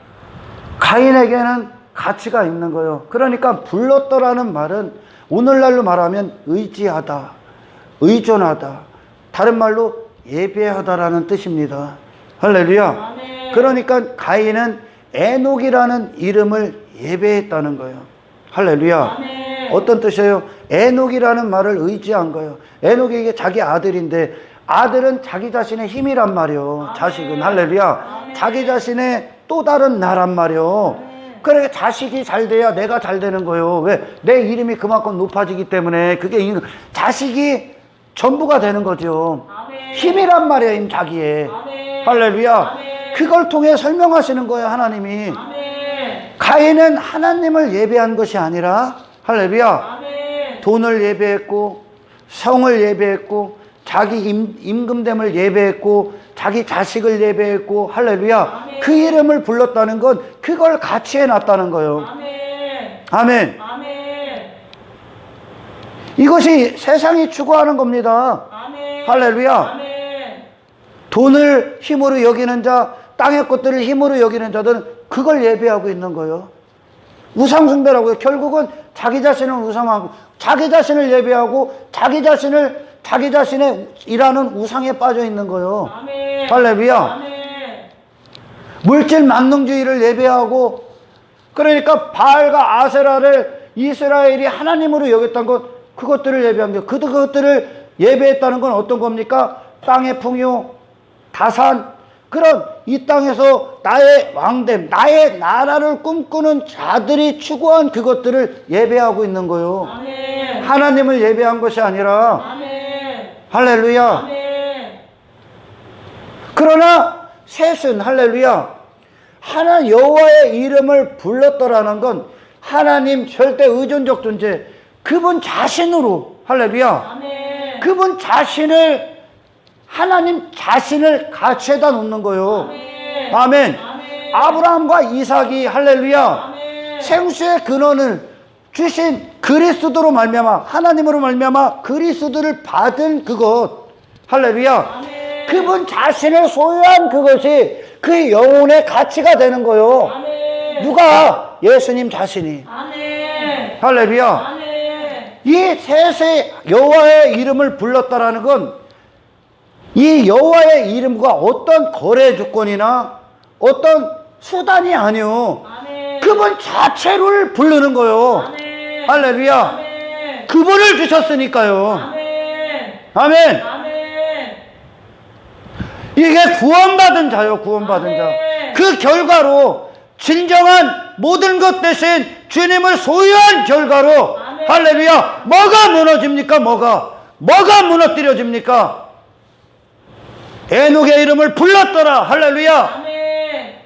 가인에게는 가치가 있는 거예요. 그러니까 불렀더라는 말은 오늘날로 말하면 의지하다, 의존하다, 다른 말로 예배하다라는 뜻입니다. 할렐루야. 아멘. 그러니까 가인은 에녹이라는 이름을 예배했다는 거예요. 할렐루야. 아멘. 어떤 뜻이에요? 에녹이라는 말을 의지한 거예요. 에녹이 이게 자기 아들인데, 아들은 자기 자신의 힘이란 말이요. 아멘. 자식은. 할렐루야. 아멘. 자기 자신의 또 다른 나란 말이요. 그러니까 자식이 잘 돼야 내가 잘 되는 거예요. 왜? 내 이름이 그만큼 높아지기 때문에 그게 자식이 전부가 되는 거죠. 아멘. 힘이란 말이에요. 힘 자기의. 아멘. 할렐루야. 아멘. 그걸 통해 설명하시는 거예요. 하나님이. 아멘. 가인은 하나님을 예배한 것이 아니라, 할렐루야, 아멘. 돈을 예배했고 성을 예배했고 자기 임금됨을 예배했고 자기 자식을 예배했고, 할렐루야, 아멘. 그 이름을 불렀다는 건 그걸 가치해 놨다는 거예요. 아멘. 아멘. 아멘. 이것이 세상이 추구하는 겁니다. 아멘. 할렐루야. 아멘. 돈을 힘으로 여기는 자, 땅의 것들을 힘으로 여기는 자들은 그걸 예배하고 있는 거예요. 우상숭배라고요. 결국은 자기 자신을 우상하고 자기 자신을 예배하고 자기 자신의 일하는 우상에 빠져 있는 거예요. 아멘. 할렐루야. 아멘. 물질 만능주의를 예배하고, 그러니까 바알과 아세라를 이스라엘이 하나님으로 여겼던 것, 그것들을 예배한 거예요. 그것들을 예배했다는 건 어떤 겁니까? 땅의 풍요, 다산, 그런 이 땅에서 나의 왕됨, 나의 나라를 꿈꾸는 자들이 추구한 그것들을 예배하고 있는 거예요. 아멘. 하나님을 예배한 것이 아니라. 아멘. 할렐루야. 아멘. 그러나 셋은, 할렐루야, 하나 여호와의 이름을 불렀더라는 건 하나님 절대 의존적 존재, 그분 자신으로, 할렐루야, 아멘. 그분 자신을, 하나님 자신을 가치에다 놓는 거예요. 아멘. 아멘. 아멘. 아브라함과 이삭이, 할렐루야, 아멘. 생수의 근원을 주신 그리스도로 말미암아, 하나님으로 말미암아 그리스도를 받은 그것, 할렐루야, 아멘. 그분 자신을 소유한 그것이 그 영혼의 가치가 되는 거예요. 아멘. 누가? 예수님 자신이. 아멘. 할렐루야. 아멘. 이 셋의 여호와의 이름을 불렀다라는 건 이 여호와의 이름과 어떤 거래 조건이나 어떤 수단이 아니요. 그분 자체를 부르는 거요. 아멘. 할렐루야. 아멘. 그분을 주셨으니까요. 아멘. 아멘. 아멘. 이게 구원받은 자요, 구원받은 자. 아멘. 그 결과로 진정한 모든 것 대신 주님을 소유한 결과로 아멘. 할렐루야. 뭐가 무너집니까? 뭐가 무너뜨려집니까? 에녹의 이름을 불렀더라. 할렐루야. 아멘.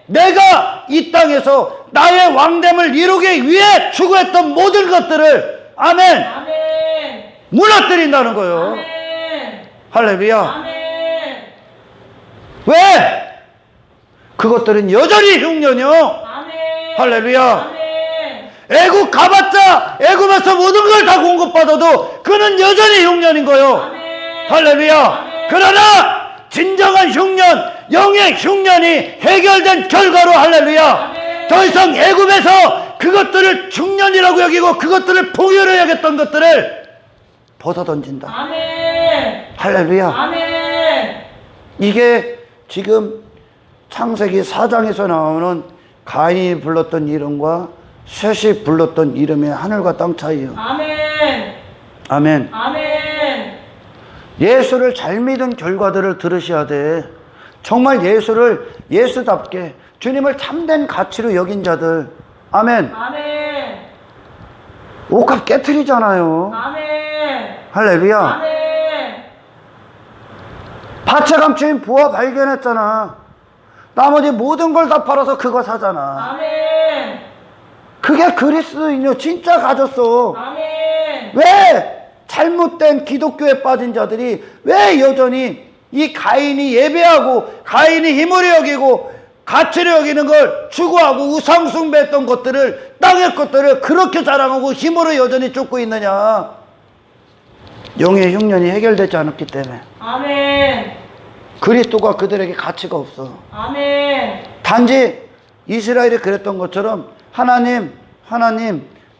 내가 이 땅에서 나의 왕됨을 이루기 위해 추구했던 모든 것들을 아멘 아멘. 무너뜨린다는 거예요. 아멘. 할렐루야. 아멘. 왜? 그것들은 여전히 흉년이요. 아멘. 할렐루야. 아멘. 애국 가봤자 애국에서 모든 걸 다 공급받아도 그는 여전히 흉년인 거예요. 아멘. 할렐루야. 아멘. 그러나 진정한 흉년, 영의 흉년이 해결된 결과로 할렐루야. 아멘. 더 이상 애굽에서 그것들을 중년이라고 여기고 그것들을 풍요로 여겼던 것들을 벗어던진다. 아멘. 할렐루야. 아멘. 이게 지금 창세기 4장에서 나오는 가인이 불렀던 이름과 셋이 불렀던 이름의 하늘과 땅 차이요. 아멘. 아멘. 아멘. 예수를 잘 믿은 결과들을 들으셔야 돼. 정말 예수를 예수답게 주님을 참된 가치로 여긴 자들. 아멘. 아멘. 옥합 깨트리잖아요. 아멘. 할렐루야. 아멘. 밭에 감추인 부화 발견했잖아. 나머지 모든 걸 다 팔아서 그거 사잖아. 아멘. 그게 그리스도인이요. 진짜 가졌어. 아멘. 왜 잘못된 기독교에 빠진 자들이 왜 여전히 이 가인이 예배하고 가인이 힘을 여기고 가치를 여기는 걸 추구하고 우상숭배했던 것들을 땅의 것들을 그렇게 자랑하고 힘으로 여전히 쫓고 있느냐? 영의 흉년이 해결되지 않았기 때문에. 아멘. 그리스도가 그들에게 가치가 없어. 아멘. 단지 이스라엘이 그랬던 것처럼 하나님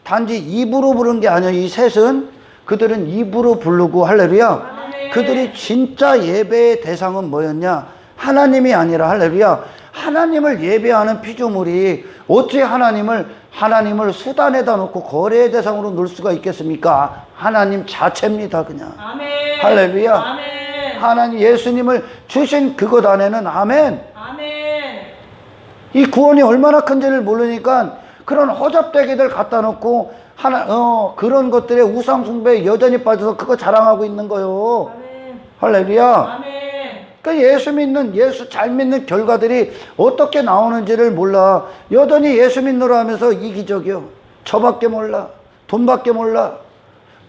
단지 입으로 부른 게 아니야. 이 셋은 그들은 입으로 부르고 할렐루야. 아멘. 그들이 진짜 예배의 대상은 뭐였냐? 하나님이 아니라 할렐루야. 하나님을 예배하는 피조물이 어찌 하나님을 수단에다 놓고 거래의 대상으로 놓을 수가 있겠습니까? 하나님 자체입니다, 그냥. 아멘. 할렐루야. 아멘. 하나님 예수님을 주신 그것 안에는 아멘. 아멘. 이 구원이 얼마나 큰지를 모르니까 그런 허접되게들 갖다 놓고 그런 것들에 우상숭배에 여전히 빠져서 그거 자랑하고 있는 거요. 아멘. 할렐루야. 아멘. 그 예수 잘 믿는 결과들이 어떻게 나오는지를 몰라. 여전히 예수 믿노라 하면서 이기적이요. 저밖에 몰라. 돈밖에 몰라.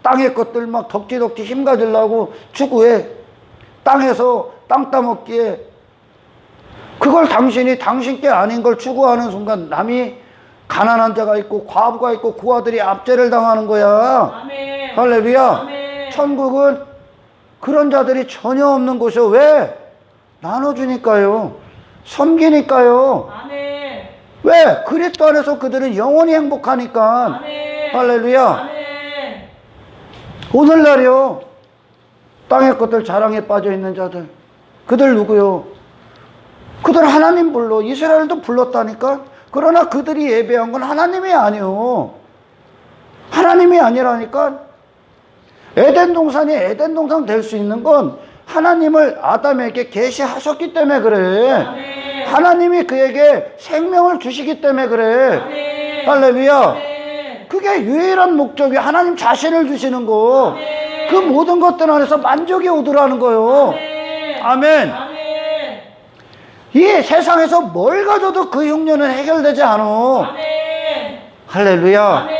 땅의 것들 막 덕지덕지 힘 가지려고 추구해. 땅에서 땅 따먹기에 그걸 당신 게 아닌 걸 추구하는 순간 남이 가난한 자가 있고 과부가 있고 그 아들이 압제를 당하는 거야. 아멘. 할렐루야. 아멘. 천국은 그런 자들이 전혀 없는 곳이요. 왜? 나눠주니까요. 섬기니까요. 아멘. 왜? 그리스도 안에서 그들은 영원히 행복하니까. 아멘. 할렐루야. 아멘. 오늘날이요. 땅의 것들 자랑에 빠져 있는 자들. 그들 누구요? 그들 하나님 불러. 이스라엘도 불렀다니까. 그러나 그들이 예배한 건 하나님이 아니요. 하나님이 아니라니까. 에덴 동산이 에덴 동산 될 수 있는 건 하나님을 아담에게 계시하셨기 때문에 그래. 아멘. 하나님이 그에게 생명을 주시기 때문에 그래. 아멘. 할렐루야. 아멘. 그게 유일한 목적이 하나님 자신을 주시는 거. 아멘. 그 모든 것들 안에서 만족이 오더라는 거요. 아멘. 아멘. 아멘. 이 세상에서 뭘 가져도 그 흉년은 해결되지 않아. 아멘. 할렐루야. 아멘.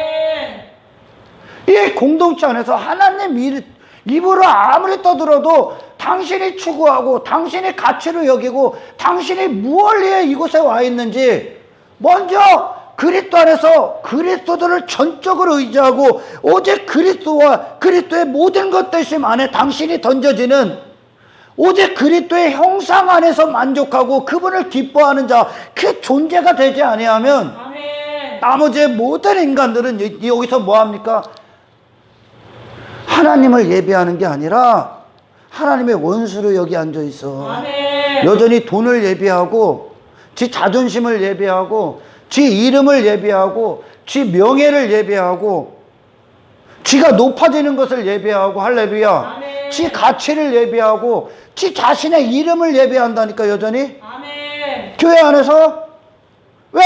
이 공동체 안에서 하나님 입으로 아무리 떠들어도 당신이 추구하고 당신이 가치로 여기고 당신이 무엇을 위해 이곳에 와 있는지 먼저 그리스도 안에서 그리스도들을 전적으로 의지하고 오직 그리스도와 그리스도의 모든 것 대심 안에 당신이 던져지는 오직 그리스도의 형상 안에서 만족하고 그분을 기뻐하는 자, 그 존재가 되지 아니하면 아멘. 나머지 모든 인간들은 여기서 뭐합니까? 하나님을 예배하는 게 아니라 하나님의 원수로 여기 앉아 있어. 아멘. 여전히 돈을 예배하고 지 자존심을 예배하고 지 이름을 예배하고 지 명예를 예배하고 지가 높아지는 것을 예배하고 할렐루야. 아멘. 지 가치를 예배하고 지 자신의 이름을 예배한다니까 여전히. 아멘. 교회 안에서 왜?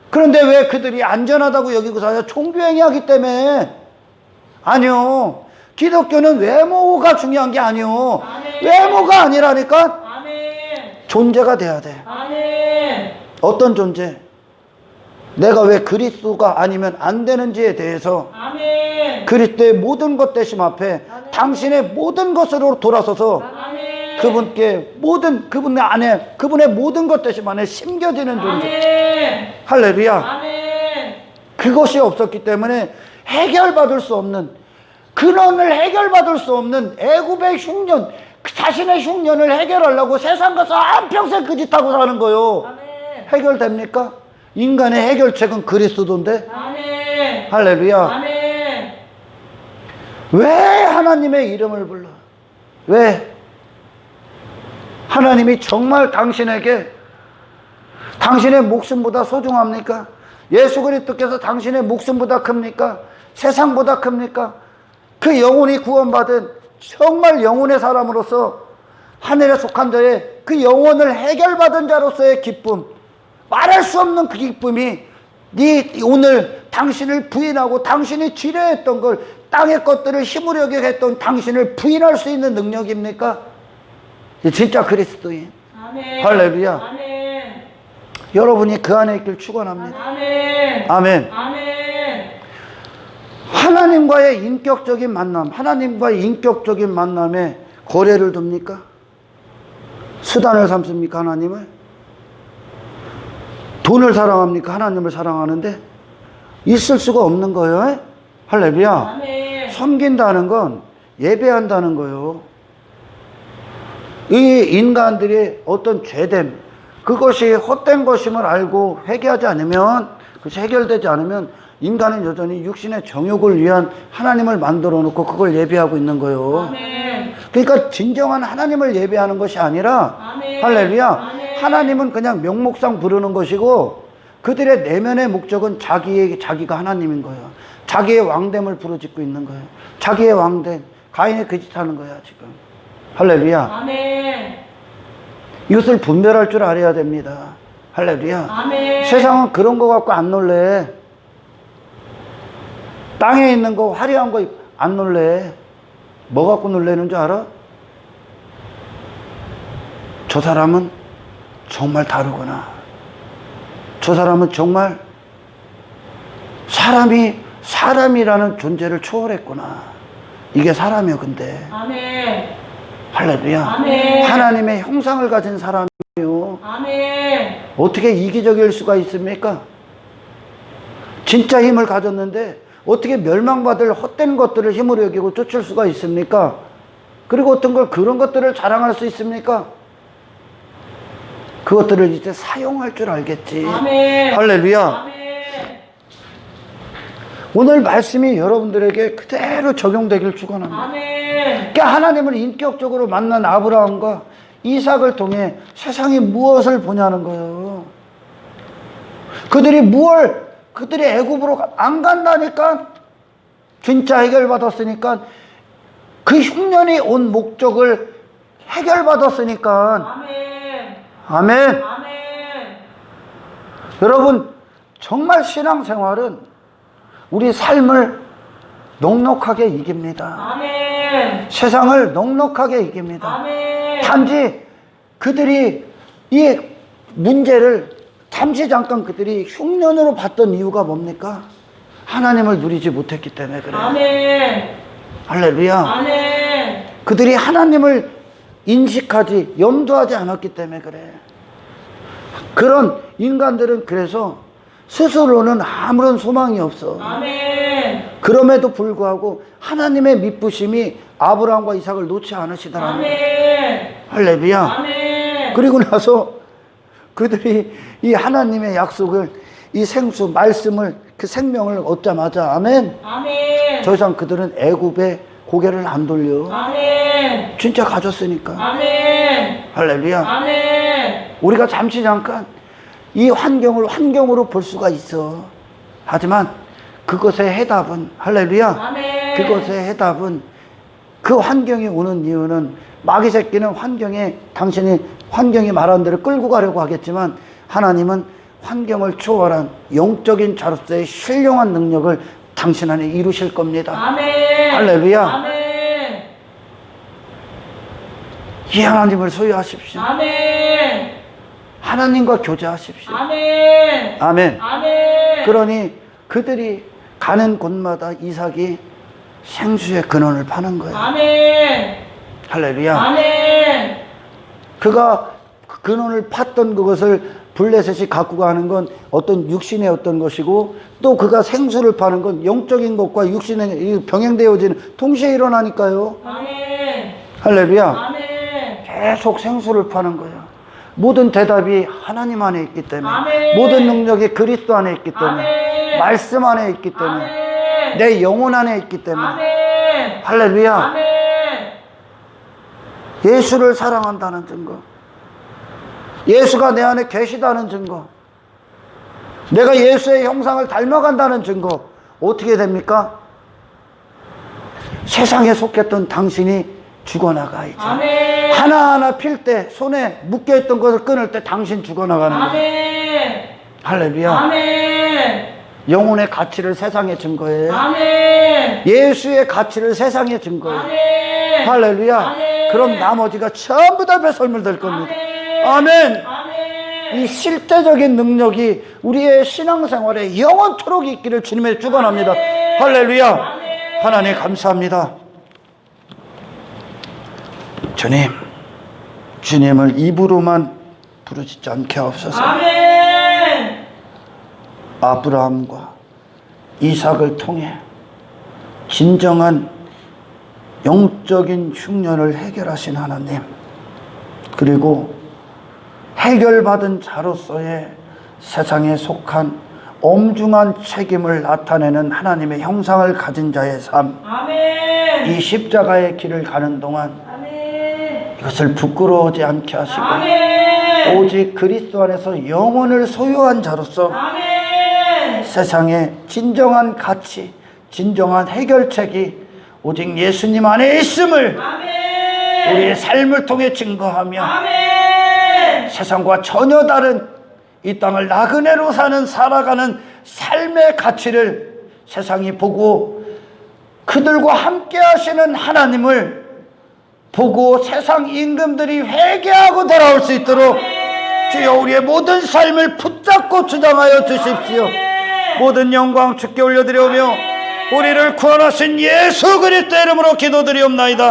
그런데 왜 그들이 안전하다고 여기고 사냐? 종교행위하기 때문에. 아니요. 기독교는 외모가 중요한 게 아니요. 아멘. 외모가 아니라니까 아멘. 존재가 돼야 돼. 아멘. 어떤 존재? 내가 왜 그리스도가 아니면 안 되는지에 대해서 아멘. 그리스도의 모든 것 대심 앞에 당신의 모든 것으로 돌아서서 아멘. 그분께 모든 그분의 안에 그분의 모든 것 대심 안에 심겨지는 존재. 아멘. 할렐루야. 아멘. 그것이 없었기 때문에 해결받을 수 없는 근원을 해결받을 수 없는 애굽의 흉년, 자신의 흉년을 해결하려고 세상 가서 한평생 그 짓하고 사는 거요. 아멘. 해결됩니까? 인간의 해결책은 그리스도인데. 아멘. 할렐루야. 아멘. 왜 하나님의 이름을 불러? 왜? 하나님이 정말 당신에게 당신의 목숨보다 소중합니까? 예수 그리스도께서 당신의 목숨보다 큽니까? 세상보다 큽니까? 그 영혼이 구원받은 정말 영혼의 사람으로서 하늘에 속한 자의 그 영혼을 해결받은 자로서의 기쁨, 말할 수 없는 그 기쁨이 네 오늘 당신을 부인하고 당신이 지뢰했던 걸 땅의 것들을 힘으로 여겨했던 당신을 부인할 수 있는 능력입니까? 진짜 그리스도인. 아멘. 할렐루야. 아멘. 여러분이 그 안에 있길 축원합니다. 아멘. 아멘. 아멘. 하나님과의 인격적인 만남, 하나님과의 인격적인 만남에 거래를 둡니까? 수단을 삼습니까? 하나님을? 돈을 사랑합니까? 하나님을 사랑하는데? 있을 수가 없는 거예요. 할렐루야. 아멘. 섬긴다는 건 예배한다는 거예요. 이 인간들이 어떤 죄됨, 그것이 헛된 것임을 알고 회개하지 않으면, 그것이 해결되지 않으면 인간은 여전히 육신의 정욕을 위한 하나님을 만들어 놓고 그걸 예배하고 있는 거예요. 아멘. 그러니까 진정한 하나님을 예배하는 것이 아니라 아멘. 할렐루야. 아멘. 하나님은 그냥 명목상 부르는 것이고 그들의 내면의 목적은 자기가 하나님인 거예요. 자기의 왕됨을 부르짖고 있는 거예요. 자기의 왕됨. 가인이 그 짓 하는 거야 지금. 할렐루야. 아멘. 이것을 분별할 줄 알아야 됩니다. 할렐루야. 아멘. 세상은 그런 거 갖고 안 놀래. 땅에 있는 거 화려한 거 안 놀래. 뭐 갖고 놀래는 줄 알아? 저 사람은 정말 다르구나. 저 사람은 정말 사람이라는 존재를 초월했구나. 이게 사람이요 근데. 아멘. 할렐루야. 아멘. 하나님의 형상을 가진 사람이요. 아멘. 어떻게 이기적일 수가 있습니까? 진짜 힘을 가졌는데 어떻게 멸망받을 헛된 것들을 힘으로 여기고 쫓을 수가 있습니까? 그리고 어떤 걸 그런 것들을 자랑할 수 있습니까? 그것들을 이제 사용할 줄 알겠지. 아멘. 할렐루야. 아멘. 오늘 말씀이 여러분들에게 그대로 적용되길 축원합니다. 아멘. 그러니까 하나님을 인격적으로 만난 아브라함과 이삭을 통해 세상이 무엇을 보냐는 거예요. 그들이 애굽으로 안 간다니까. 진짜 해결받았으니까. 그 흉년이 온 목적을 해결받았으니까. 아멘. 아멘. 아멘. 여러분 정말 신앙생활은 우리 삶을 넉넉하게 이깁니다. 아멘. 세상을 넉넉하게 이깁니다. 아멘. 단지 그들이 이 문제를 잠시 잠깐 그들이 흉년으로 봤던 이유가 뭡니까? 하나님을 누리지 못했기 때문에 그래요. 아멘. 할렐루야. 아멘. 그들이 하나님을 인식하지 염두하지 않았기 때문에 그래. 그런 인간들은 그래서 스스로는 아무런 소망이 없어. 아멘. 그럼에도 불구하고 하나님의 밑부심이 아브라함과 이삭을 놓지 않으시더라고요. 아멘. 할렐루야. 아멘. 그리고 나서 그들이 이 하나님의 약속을, 이 생수 말씀을, 그 생명을 얻자마자 아멘. 아멘. 더 이상 그들은 애굽에 고개를 안 돌려. 아멘. 진짜 가졌으니까. 아멘. 할렐루야. 아멘. 우리가 잠시 잠깐 이 환경을 환경으로 볼 수가 있어. 하지만 그것의 해답은, 할렐루야, 아멘. 그것의 해답은, 그 환경이 오는 이유는, 마귀 새끼는 당신이 환경이 말하는 대로 끌고 가려고 하겠지만, 하나님은 환경을 초월한 영적인 자로서의 신령한 능력을 당신 안에 이루실 겁니다. 아멘. 할렐루야. 아멘. 이 하나님을 소유하십시오. 아멘. 하나님과 교제하십시오. 아멘. 아멘. 아멘. 그러니 그들이 가는 곳마다 이삭이 생수의 근원을 파는 거예요. 아멘. 할렐루야. 아멘. 그가 그 근원을 팠던 그것을 블레셋이 갖고 가는 건 어떤 육신의 어떤 것이고, 또 그가 생수를 파는 건 영적인 것과 육신의 병행되어지는 동시에 일어나니까요. 아멘. 할렐루야. 아멘. 계속 생수를 파는 거예요. 모든 대답이 하나님 안에 있기 때문에, 아멘. 모든 능력이 그리스도 안에 있기 때문에, 아멘. 말씀 안에 있기 때문에, 아멘. 내 영혼 안에 있기 때문에. 아멘. 할렐루야. 아멘. 예수를 사랑한다는 증거, 예수가 내 안에 계시다는 증거, 내가 예수의 형상을 닮아간다는 증거. 어떻게 됩니까? 세상에 속했던 당신이 죽어나가야죠. 아멘. 하나하나 필 때, 손에 묶여있던 것을 끊을 때 당신 죽어나가는 거예요. 아멘. 할렐루야. 아멘. 영혼의 가치를 세상에 증거해요. 아멘. 예수의 가치를 세상에 증거해요. 아멘. 할렐루야. 아멘. 그럼 나머지가 전부 다 배설물 될 겁니다. 아멘. 아멘. 아멘. 이 실제적인 능력이 우리의 신앙생활에 영원토록 있기를 주님의 축원합니다. 할렐루야. 아멘. 하나님 감사합니다. 주님을 입으로만 부르짖지 않게 하옵소서. 아멘. 아브라함과 이삭을 통해 진정한 영적인 흉년을 해결하신 하나님, 그리고 해결받은 자로서의 세상에 속한 엄중한 책임을 나타내는 하나님의 형상을 가진 자의 삶, 아멘. 이 십자가의 길을 가는 동안 아멘. 이것을 부끄러워하지 않게 하시고, 아멘. 오직 그리스도 안에서 영혼을 소유한 자로서 아멘. 세상에 진정한 가치, 진정한 해결책이 오직 예수님 안에 있음을 아멘. 우리의 삶을 통해 증거하며, 아멘. 세상과 전혀 다른 이 땅을 나그네로 살아가는 삶의 가치를 세상이 보고, 그들과 함께 하시는 하나님을 보고 세상 임금들이 회개하고 돌아올 수 있도록 주여 우리의 모든 삶을 붙잡고 주장하여 주십시오. 모든 영광 주께 올려드려오며 우리를 구원하신 예수 그리스도의 이름으로 기도드리옵나이다.